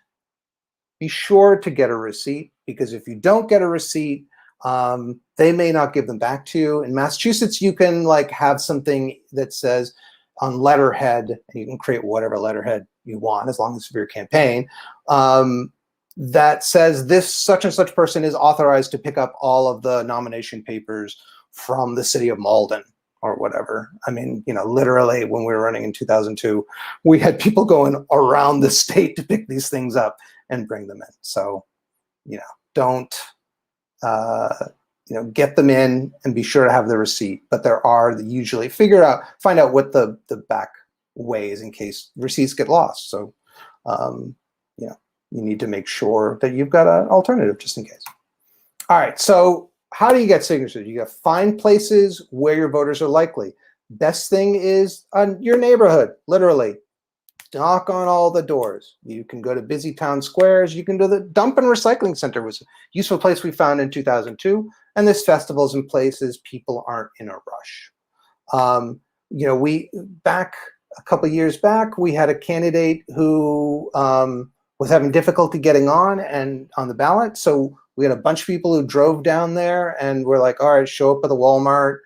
Be sure to get a receipt, because if you don't get a receipt, they may not give them back to you. In Massachusetts, you can like have something that says on letterhead, and you can create whatever letterhead you want as long as it's for your campaign, that says this such and such person is authorized to pick up all of the nomination papers from the city of Malden or whatever. I mean, literally when we were running in 2002, we had people going around the state to pick these things up and bring them in. So, don't, get them in and be sure to have the receipt. But there are usually find out what the back way is in case receipts get lost. So, you need to make sure that you've got an alternative just in case. All right, so how do you get signatures? You got to find places where your voters are likely. Best thing is on your neighborhood, literally. Knock on all the doors. You can go to busy town squares. You can do the dump and recycling center, was a useful place we found in 2002. And there's festivals and places people aren't in a rush. We back a couple years back, we had a candidate who was having difficulty getting on the ballot. So we had a bunch of people who drove down there and were like, all right, show up at the Walmart.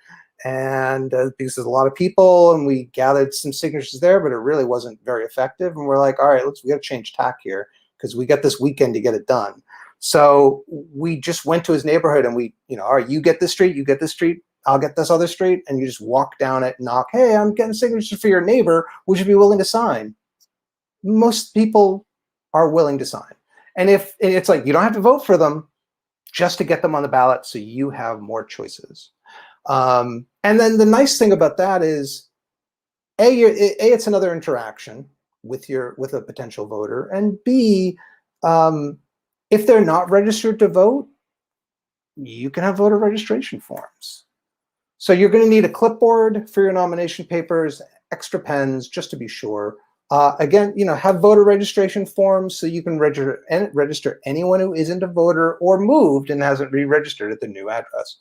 And because there's a lot of people, and we gathered some signatures there, but it really wasn't very effective. And we're like, all right, we got to change tack here because we got this weekend to get it done. So we just went to his neighborhood and we, all right, you get this street, you get this street, I'll get this other street. And you just walk down it, knock, hey, I'm getting signatures for your neighbor. Would you be willing to sign? Most people are willing to sign. And it's like, you don't have to vote for them just to get them on the ballot so you have more choices. And then the nice thing about that is, it's another interaction with a potential voter, and B, if they're not registered to vote, you can have voter registration forms. So you're going to need a clipboard for your nomination papers, extra pens, just to be sure. Again, have voter registration forms so you can register anyone who isn't a voter or moved and hasn't re-registered at the new address.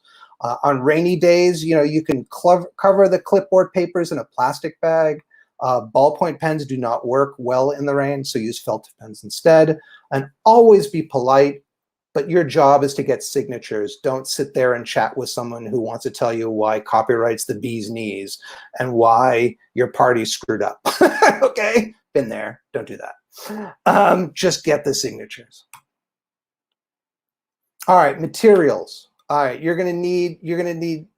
On rainy days, you can cover the clipboard papers in a plastic bag. Ballpoint pens do not work well in the rain, so use felt tip pens instead. And always be polite, but your job is to get signatures. Don't sit there and chat with someone who wants to tell you why copyright's the bee's knees and why your party screwed up. Okay, been there. Don't do that. Just get the signatures. All right, materials. All right, you're gonna need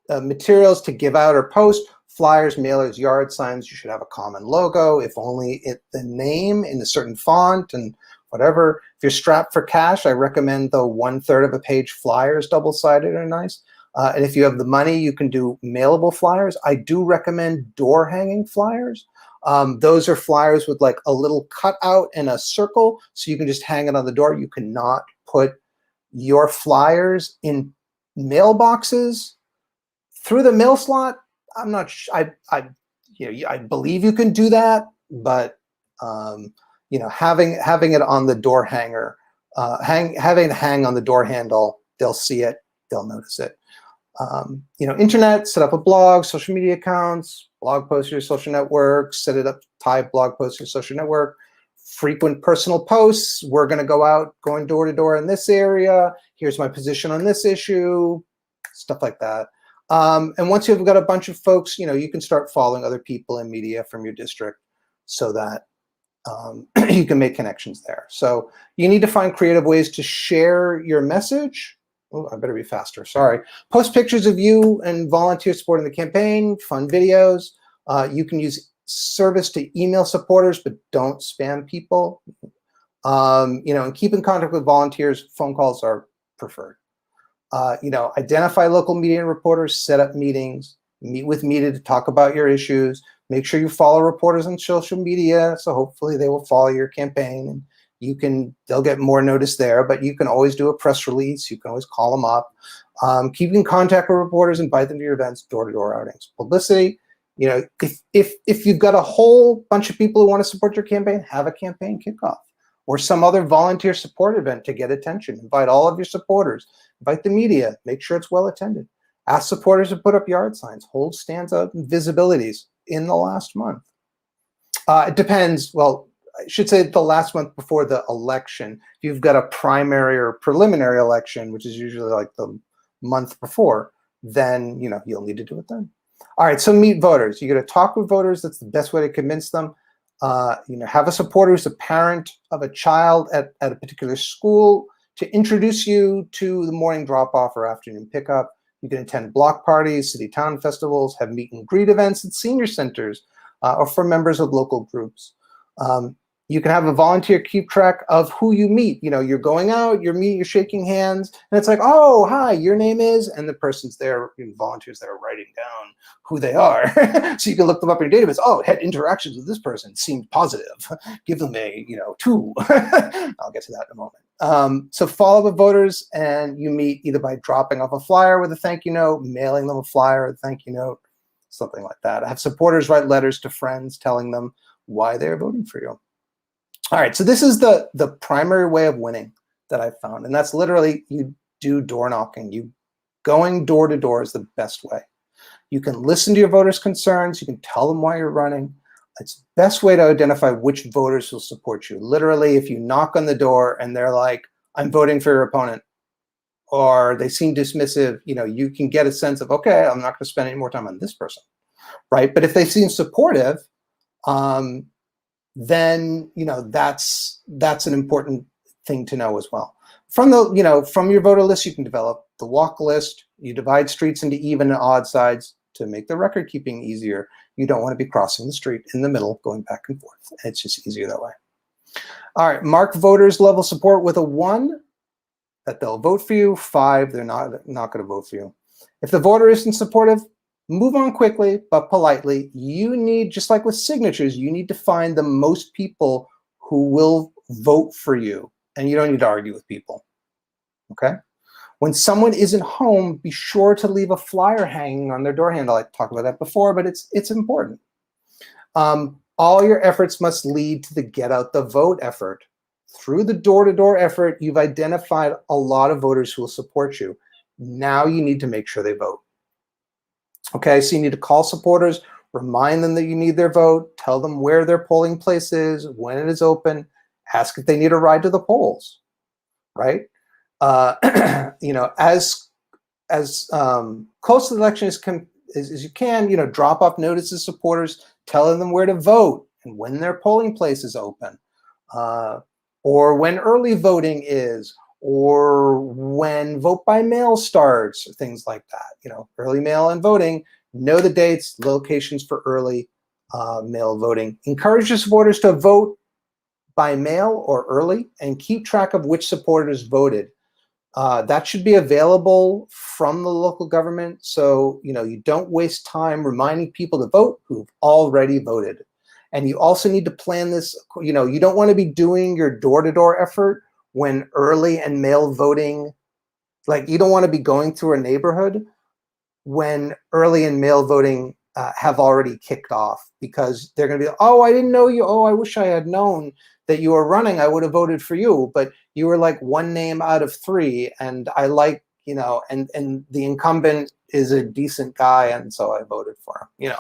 materials to give out or post: flyers, mailers, yard signs. You should have a common logo, if only the name in a certain font and whatever. If you're strapped for cash, I recommend the 1/3 of a page flyers, double-sided, are nice. And if you have the money, you can do mailable flyers. I do recommend door hanging flyers. Those are flyers with like a little cutout and a circle, so you can just hang it on the door. You cannot put your flyers in mailboxes through the mail slot. I'm not sure. I believe you can do that, but having it on the door hanger, having it hang on the door handle, they'll see it, they'll notice it. Internet, set up a blog, social media accounts, blog posts your social network, set it up, tie blog posts your social network. Frequent personal posts. We're going to going door to door in this area. Here's my position on this issue, stuff like that. And once you've got a bunch of folks, you can start following other people in media from your district so that you can make connections there. So you need to find creative ways to share your message. Oh, I better be faster, sorry. Post pictures of you and volunteer supporting the campaign, fun videos. You can use service to email supporters, but don't spam people. And keep in contact with volunteers. Phone calls are preferred. Identify local media and reporters, set up meetings, meet with media to talk about your issues. Make sure you follow reporters on social media, so hopefully they will follow your campaign. And they'll get more notice there, but you can always do a press release. You can always call them up. Keep in contact with reporters, invite them to your events, door-to-door outings. Publicity. If you've got a whole bunch of people who want to support your campaign, have a campaign kickoff or some other volunteer support event to get attention. Invite all of your supporters. Invite the media. Make sure it's well attended. Ask supporters to put up yard signs, hold stands up and visibilities in the last month. It depends. Well, I should say the last month before the election. If you've got a primary or preliminary election, which is usually like the month before, then you'll need to do it then. All right, so meet voters. You're going to talk with voters. That's the best way to convince them. Have a supporter who's a parent of a child at a particular school to introduce you to the morning drop-off or afternoon pickup. You can attend block parties, city town festivals, have meet and greet events at senior centers or for members of local groups. You can have a volunteer keep track of who you meet. You're going out, you're meeting, you're shaking hands, and it's like, oh, hi, your name is, and the person's there, volunteers there writing down who they are. So you can look them up in your database. Oh, had interactions with this person, seemed positive. Give them a, 2. I'll get to that in a moment. So follow the voters, and you meet either by dropping off a flyer with a thank you note, mailing them a flyer with a thank you note, something like that. Have supporters write letters to friends telling them why they're voting for you. All right, so this is the primary way of winning that I've found, and that's literally you do door knocking. Going door to door is the best way. You can listen to your voters' concerns. You can tell them why you're running. It's the best way to identify which voters will support you. Literally, if you knock on the door and they're like, I'm voting for your opponent, or they seem dismissive, you can get a sense of, okay, I'm not going to spend any more time on this person, right? But if they seem supportive, then that's an important thing to know as well. From your voter list, you can develop the walk list. You divide streets into even and odd sides to make the record keeping easier. You don't want to be crossing the street in the middle, going back and forth. It's just easier that way. All right, mark voters' level support with a 1, that they'll vote for you. 5, they're not going to vote for you. If the voter isn't supportive, move on quickly, but politely. You need, just like with signatures, you need to find the most people who will vote for you, and you don't need to argue with people, okay? When someone isn't home, be sure to leave a flyer hanging on their door handle. I talked about that before, but it's important. All your efforts must lead to the get out the vote effort. Through the door-to-door effort, you've identified a lot of voters who will support you. Now you need to make sure they vote. Okay, so you need to call supporters, remind them that you need their vote, tell them where their polling place is, when it is open, ask if they need a ride to the polls, right? As close to the election as you can, drop off notices to supporters, telling them where to vote and when their polling place is open, or when early voting is, or when vote by mail starts, or things like that. Early mail and voting, know the dates, locations for early mail voting. Encourage your supporters to vote by mail or early, and keep track of which supporters voted. That should be available from the local government, so you don't waste time reminding people to vote who've already voted. And you also need to plan this. You don't want to be doing your door-to-door effort when early and mail voting, like you don't want to be going through a neighborhood when early and mail voting have already kicked off, because they're going to be, oh, I didn't know you. Oh, I wish I had known that you were running. I would have voted for you, but you were like one name out of three, and I like, and the incumbent is a decent guy, and so I voted for him.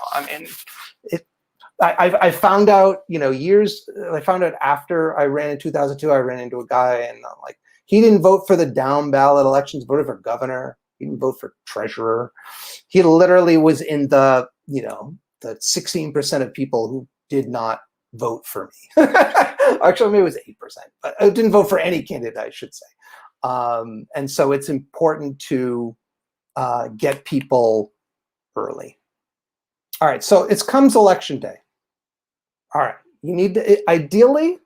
I found out, I found out after I ran in 2002, I ran into a guy, and I'm like, he didn't vote for the down ballot elections, voted for governor. He didn't vote for treasurer. He literally was in the 16% of people who did not vote for me. Actually, maybe it was 8%, but I didn't vote for any candidate, I should say. And so it's important to get people early. All right, so it comes election day. All right, you need to, ideally,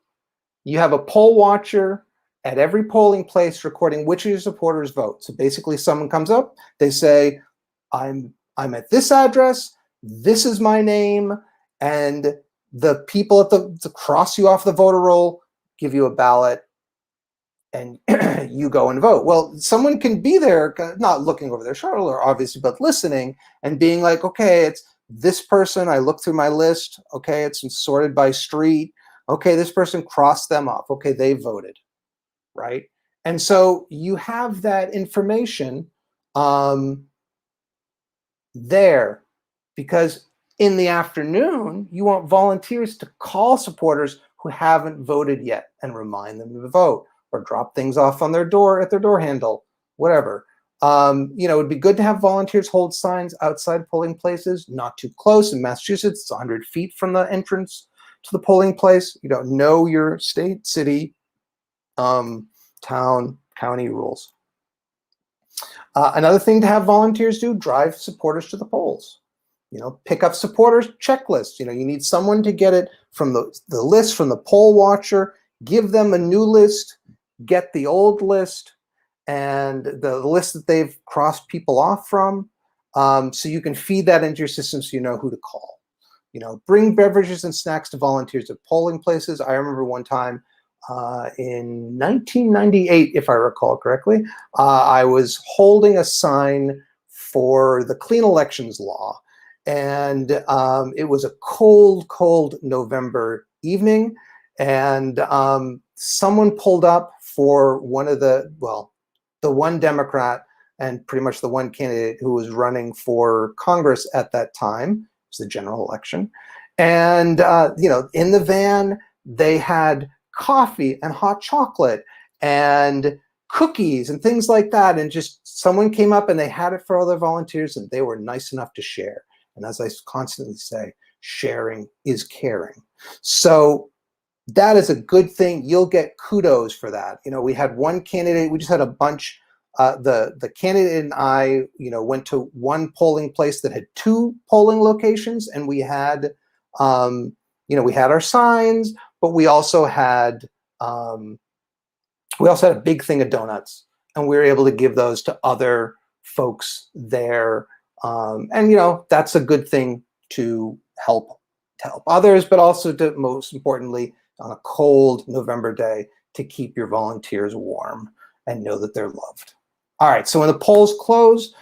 you have a poll watcher at every polling place recording which of your supporters vote. So basically someone comes up, they say, I'm at this address, this is my name, and the people to cross you off the voter roll give you a ballot, and you go and vote. Well, someone can be there, not looking over their shoulder, obviously, but listening and being like, okay, it's this person, I look through my list, okay, it's sorted by street, okay, this person crossed them off, okay, they voted, right? And so you have that information there, because in the afternoon, you want volunteers to call supporters who haven't voted yet and remind them to vote, or drop things off on their door, at their door handle, whatever. It would be good to have volunteers hold signs outside polling places, not too close. In Massachusetts, it's 100 feet from the entrance to the polling place. You don't know your state, city, town, county rules. Another thing to have volunteers do, drive supporters to the polls. Pick up supporters checklists. You need someone to get it from the list from the poll watcher, give them a new list, get the old list, and the list that they've crossed people off from, so you can feed that into your system so you know who to call. Bring beverages and snacks to volunteers at polling places. I remember one time in 1998, if I recall correctly, I was holding a sign for the Clean Elections Law, and it was a cold November evening, and someone pulled up for the one Democrat and pretty much the one candidate who was running for Congress at that time. It was the general election. And, in the van, they had coffee and hot chocolate and cookies and things like that. And just someone came up and they had it for other volunteers, and they were nice enough to share. And as I constantly say, sharing is caring. So that is a good thing. You'll get kudos for that. We had one candidate, we just had a bunch. The candidate and I, went to one polling place that had 2 polling locations, and we had, we had our signs, but we also had a big thing of donuts, and we were able to give those to other folks there. And that's a good thing to help others, but also to, most importantly, on a cold November day, to keep your volunteers warm and know that they're loved. All right, so when the polls close,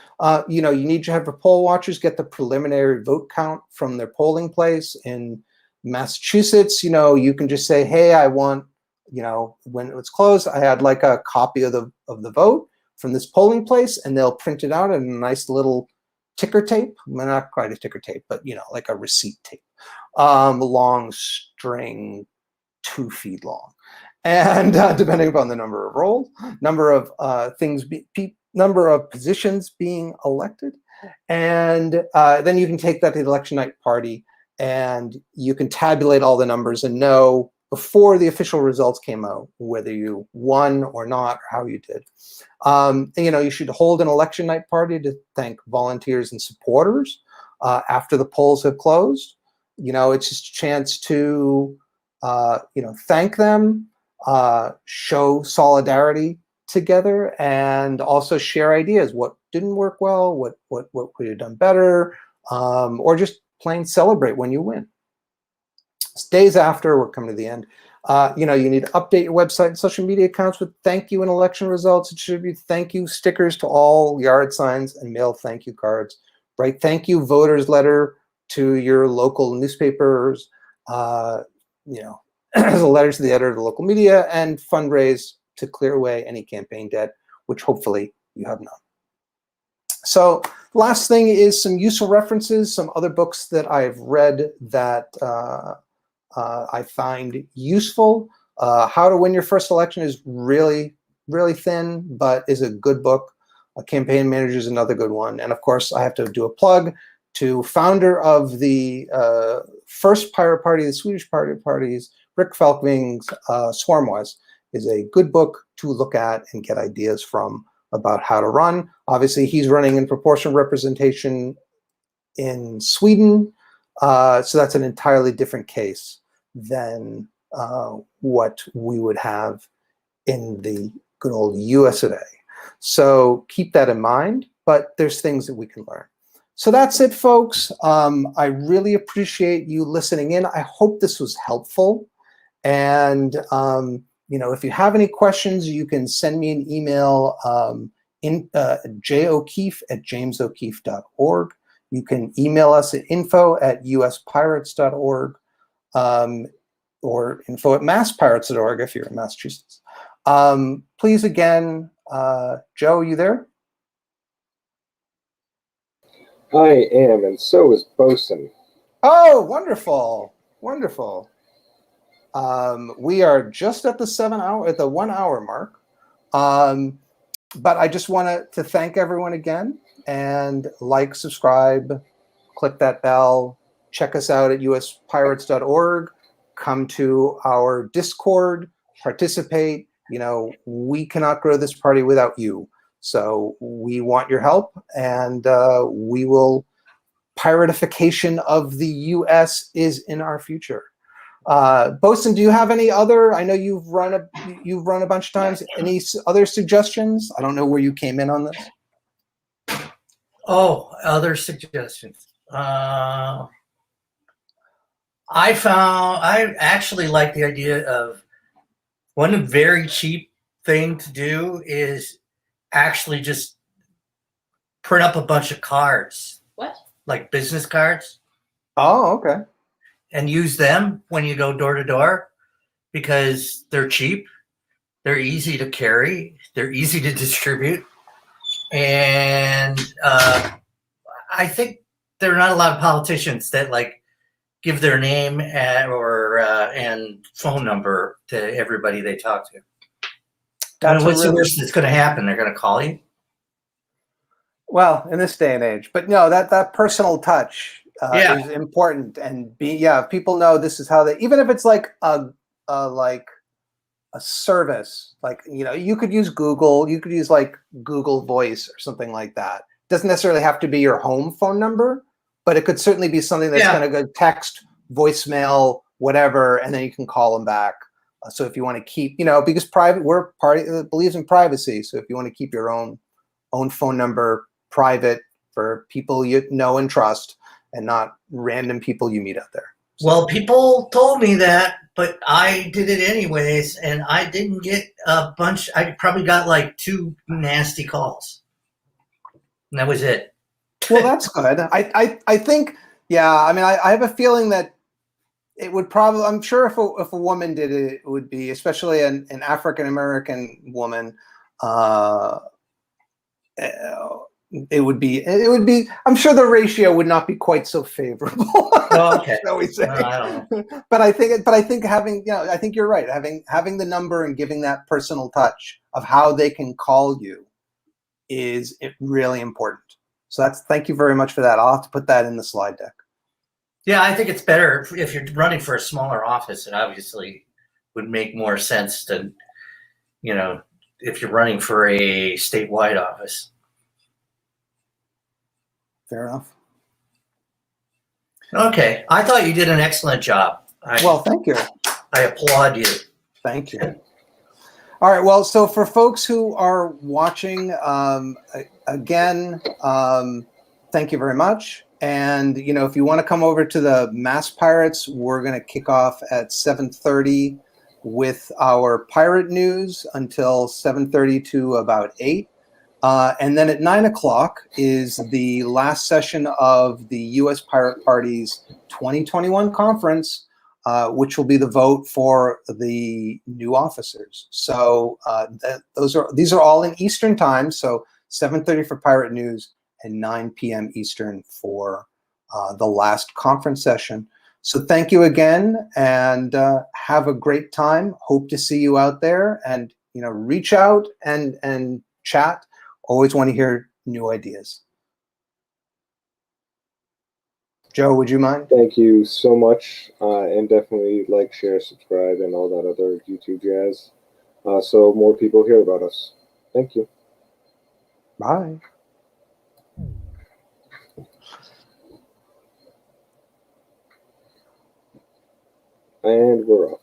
you need to have your poll watchers get the preliminary vote count from their polling place. In Massachusetts, you can just say, hey, I want, when it's closed, I'd like a copy of the vote from this polling place, and they'll print it out in a nice little ticker tape. Well, not quite a ticker tape, but like a receipt tape, long string, 2 feet long, and depending upon the number of rolls, number of number of positions being elected, and then you can take that to the election night party, and you can tabulate all the numbers and know before the official results came out whether you won or not, or how you did. And, you should hold an election night party to thank volunteers and supporters after the polls have closed. It's just a chance to thank them, show solidarity together, and also share ideas. What didn't work well? What could you have done better? Or just plain celebrate when you win. Days after, we're coming to the end. You need to update your website and social media accounts with thank you and election results. It should be thank you stickers to all yard signs and mail thank you cards. Write thank you voters letter to your local newspapers. As a letter to the editor of the local media, and fundraise to clear away any campaign debt, which hopefully you have none. So last thing is some useful references, some other books that I've read that I find useful. How to Win Your First Election is really, really thin, but is a good book. A Campaign Manager is another good one. And of course, I have to do a plug to founder of the first pirate party, the Swedish pirate parties, Rick Falkving's Swarmwise is a good book to look at and get ideas from about how to run. Obviously, he's running in proportional representation in Sweden, so that's an entirely different case than what we would have in the good old US of A. So keep that in mind, but there's things that we can learn. So that's it, folks. I really appreciate you listening in. I hope this was helpful. And if you have any questions, you can send me an email, jokeefe@jamesokeefe.org. You can email us at info@uspirates.org, or info@masspirates.org if you're in Massachusetts. Please, again, Joe, are you there? I am, and so is Bosun. Oh, wonderful, wonderful. We are just at the 1 hour mark. But I just want to thank everyone again, and subscribe, click that bell, check us out at uspirates.org, come to our Discord, participate. We cannot grow this party without you. So we want your help, and we will. Piratification of the US is in our future. Bosun, do you have any other? I know you've run a bunch of times. Any other suggestions? I don't know where you came in on this. Oh, other suggestions. I actually like the idea of one very cheap thing to do is actually just print up a bunch of cards. What? Like business cards. Oh, okay. And use them when you go door to door because they're cheap, they're easy to carry, they're easy to distribute, and I think there are not a lot of politicians that give their name and phone number to everybody they talk to. What's the worst that's going to happen? They're going to call you. Well, in this day and age, but no, that personal touch is important, and if people know this is how they, even if it's like a service, you could use Google, you could use Google Voice or something like that. It doesn't necessarily have to be your home phone number, but it could certainly be something that's going to go text, voicemail, whatever, and then you can call them back. So if you want to keep, because we're a party that believes in privacy. So if you want to keep your own phone number private for people you know and trust, and not random people you meet out there. So. Well, people told me that, but I did it anyways, and I didn't get a bunch. I probably got 2 nasty calls, and that was it. Well, that's good. I think, I have a feeling that it would probably, I'm sure if a woman did it, it would be, especially an African-American woman, it would be, I'm sure the ratio would not be quite so favorable. Oh, okay. shall we say. I don't know. But I think having, I think you're right. Having the number and giving that personal touch of how they can call you is really important. So thank you very much for that. I'll have to put that in the slide deck. Yeah, I think it's better if you're running for a smaller office. It obviously would make more sense than, if you're running for a statewide office. Fair enough. Okay, I thought you did an excellent job. Well, thank you. I applaud you. Thank you. All right. Well, so for folks who are watching, again, thank you very much. And, if you want to come over to the Mass Pirates, we're going to kick off at 7:30 with our pirate news until 7:30 to about 8. And then at 9 o'clock is the last session of the U.S. Pirate Party's 2021 conference, which will be the vote for the new officers. So these are all in Eastern time. So 7:30 for pirate news and 9 p.m. Eastern for the last conference session. So thank you again, and have a great time. Hope to see you out there, and reach out and chat. Always want to hear new ideas. Joe, would you mind? Thank you so much, and definitely like, share, subscribe, and all that other YouTube jazz, so more people hear about us. Thank you. Bye. And we're off.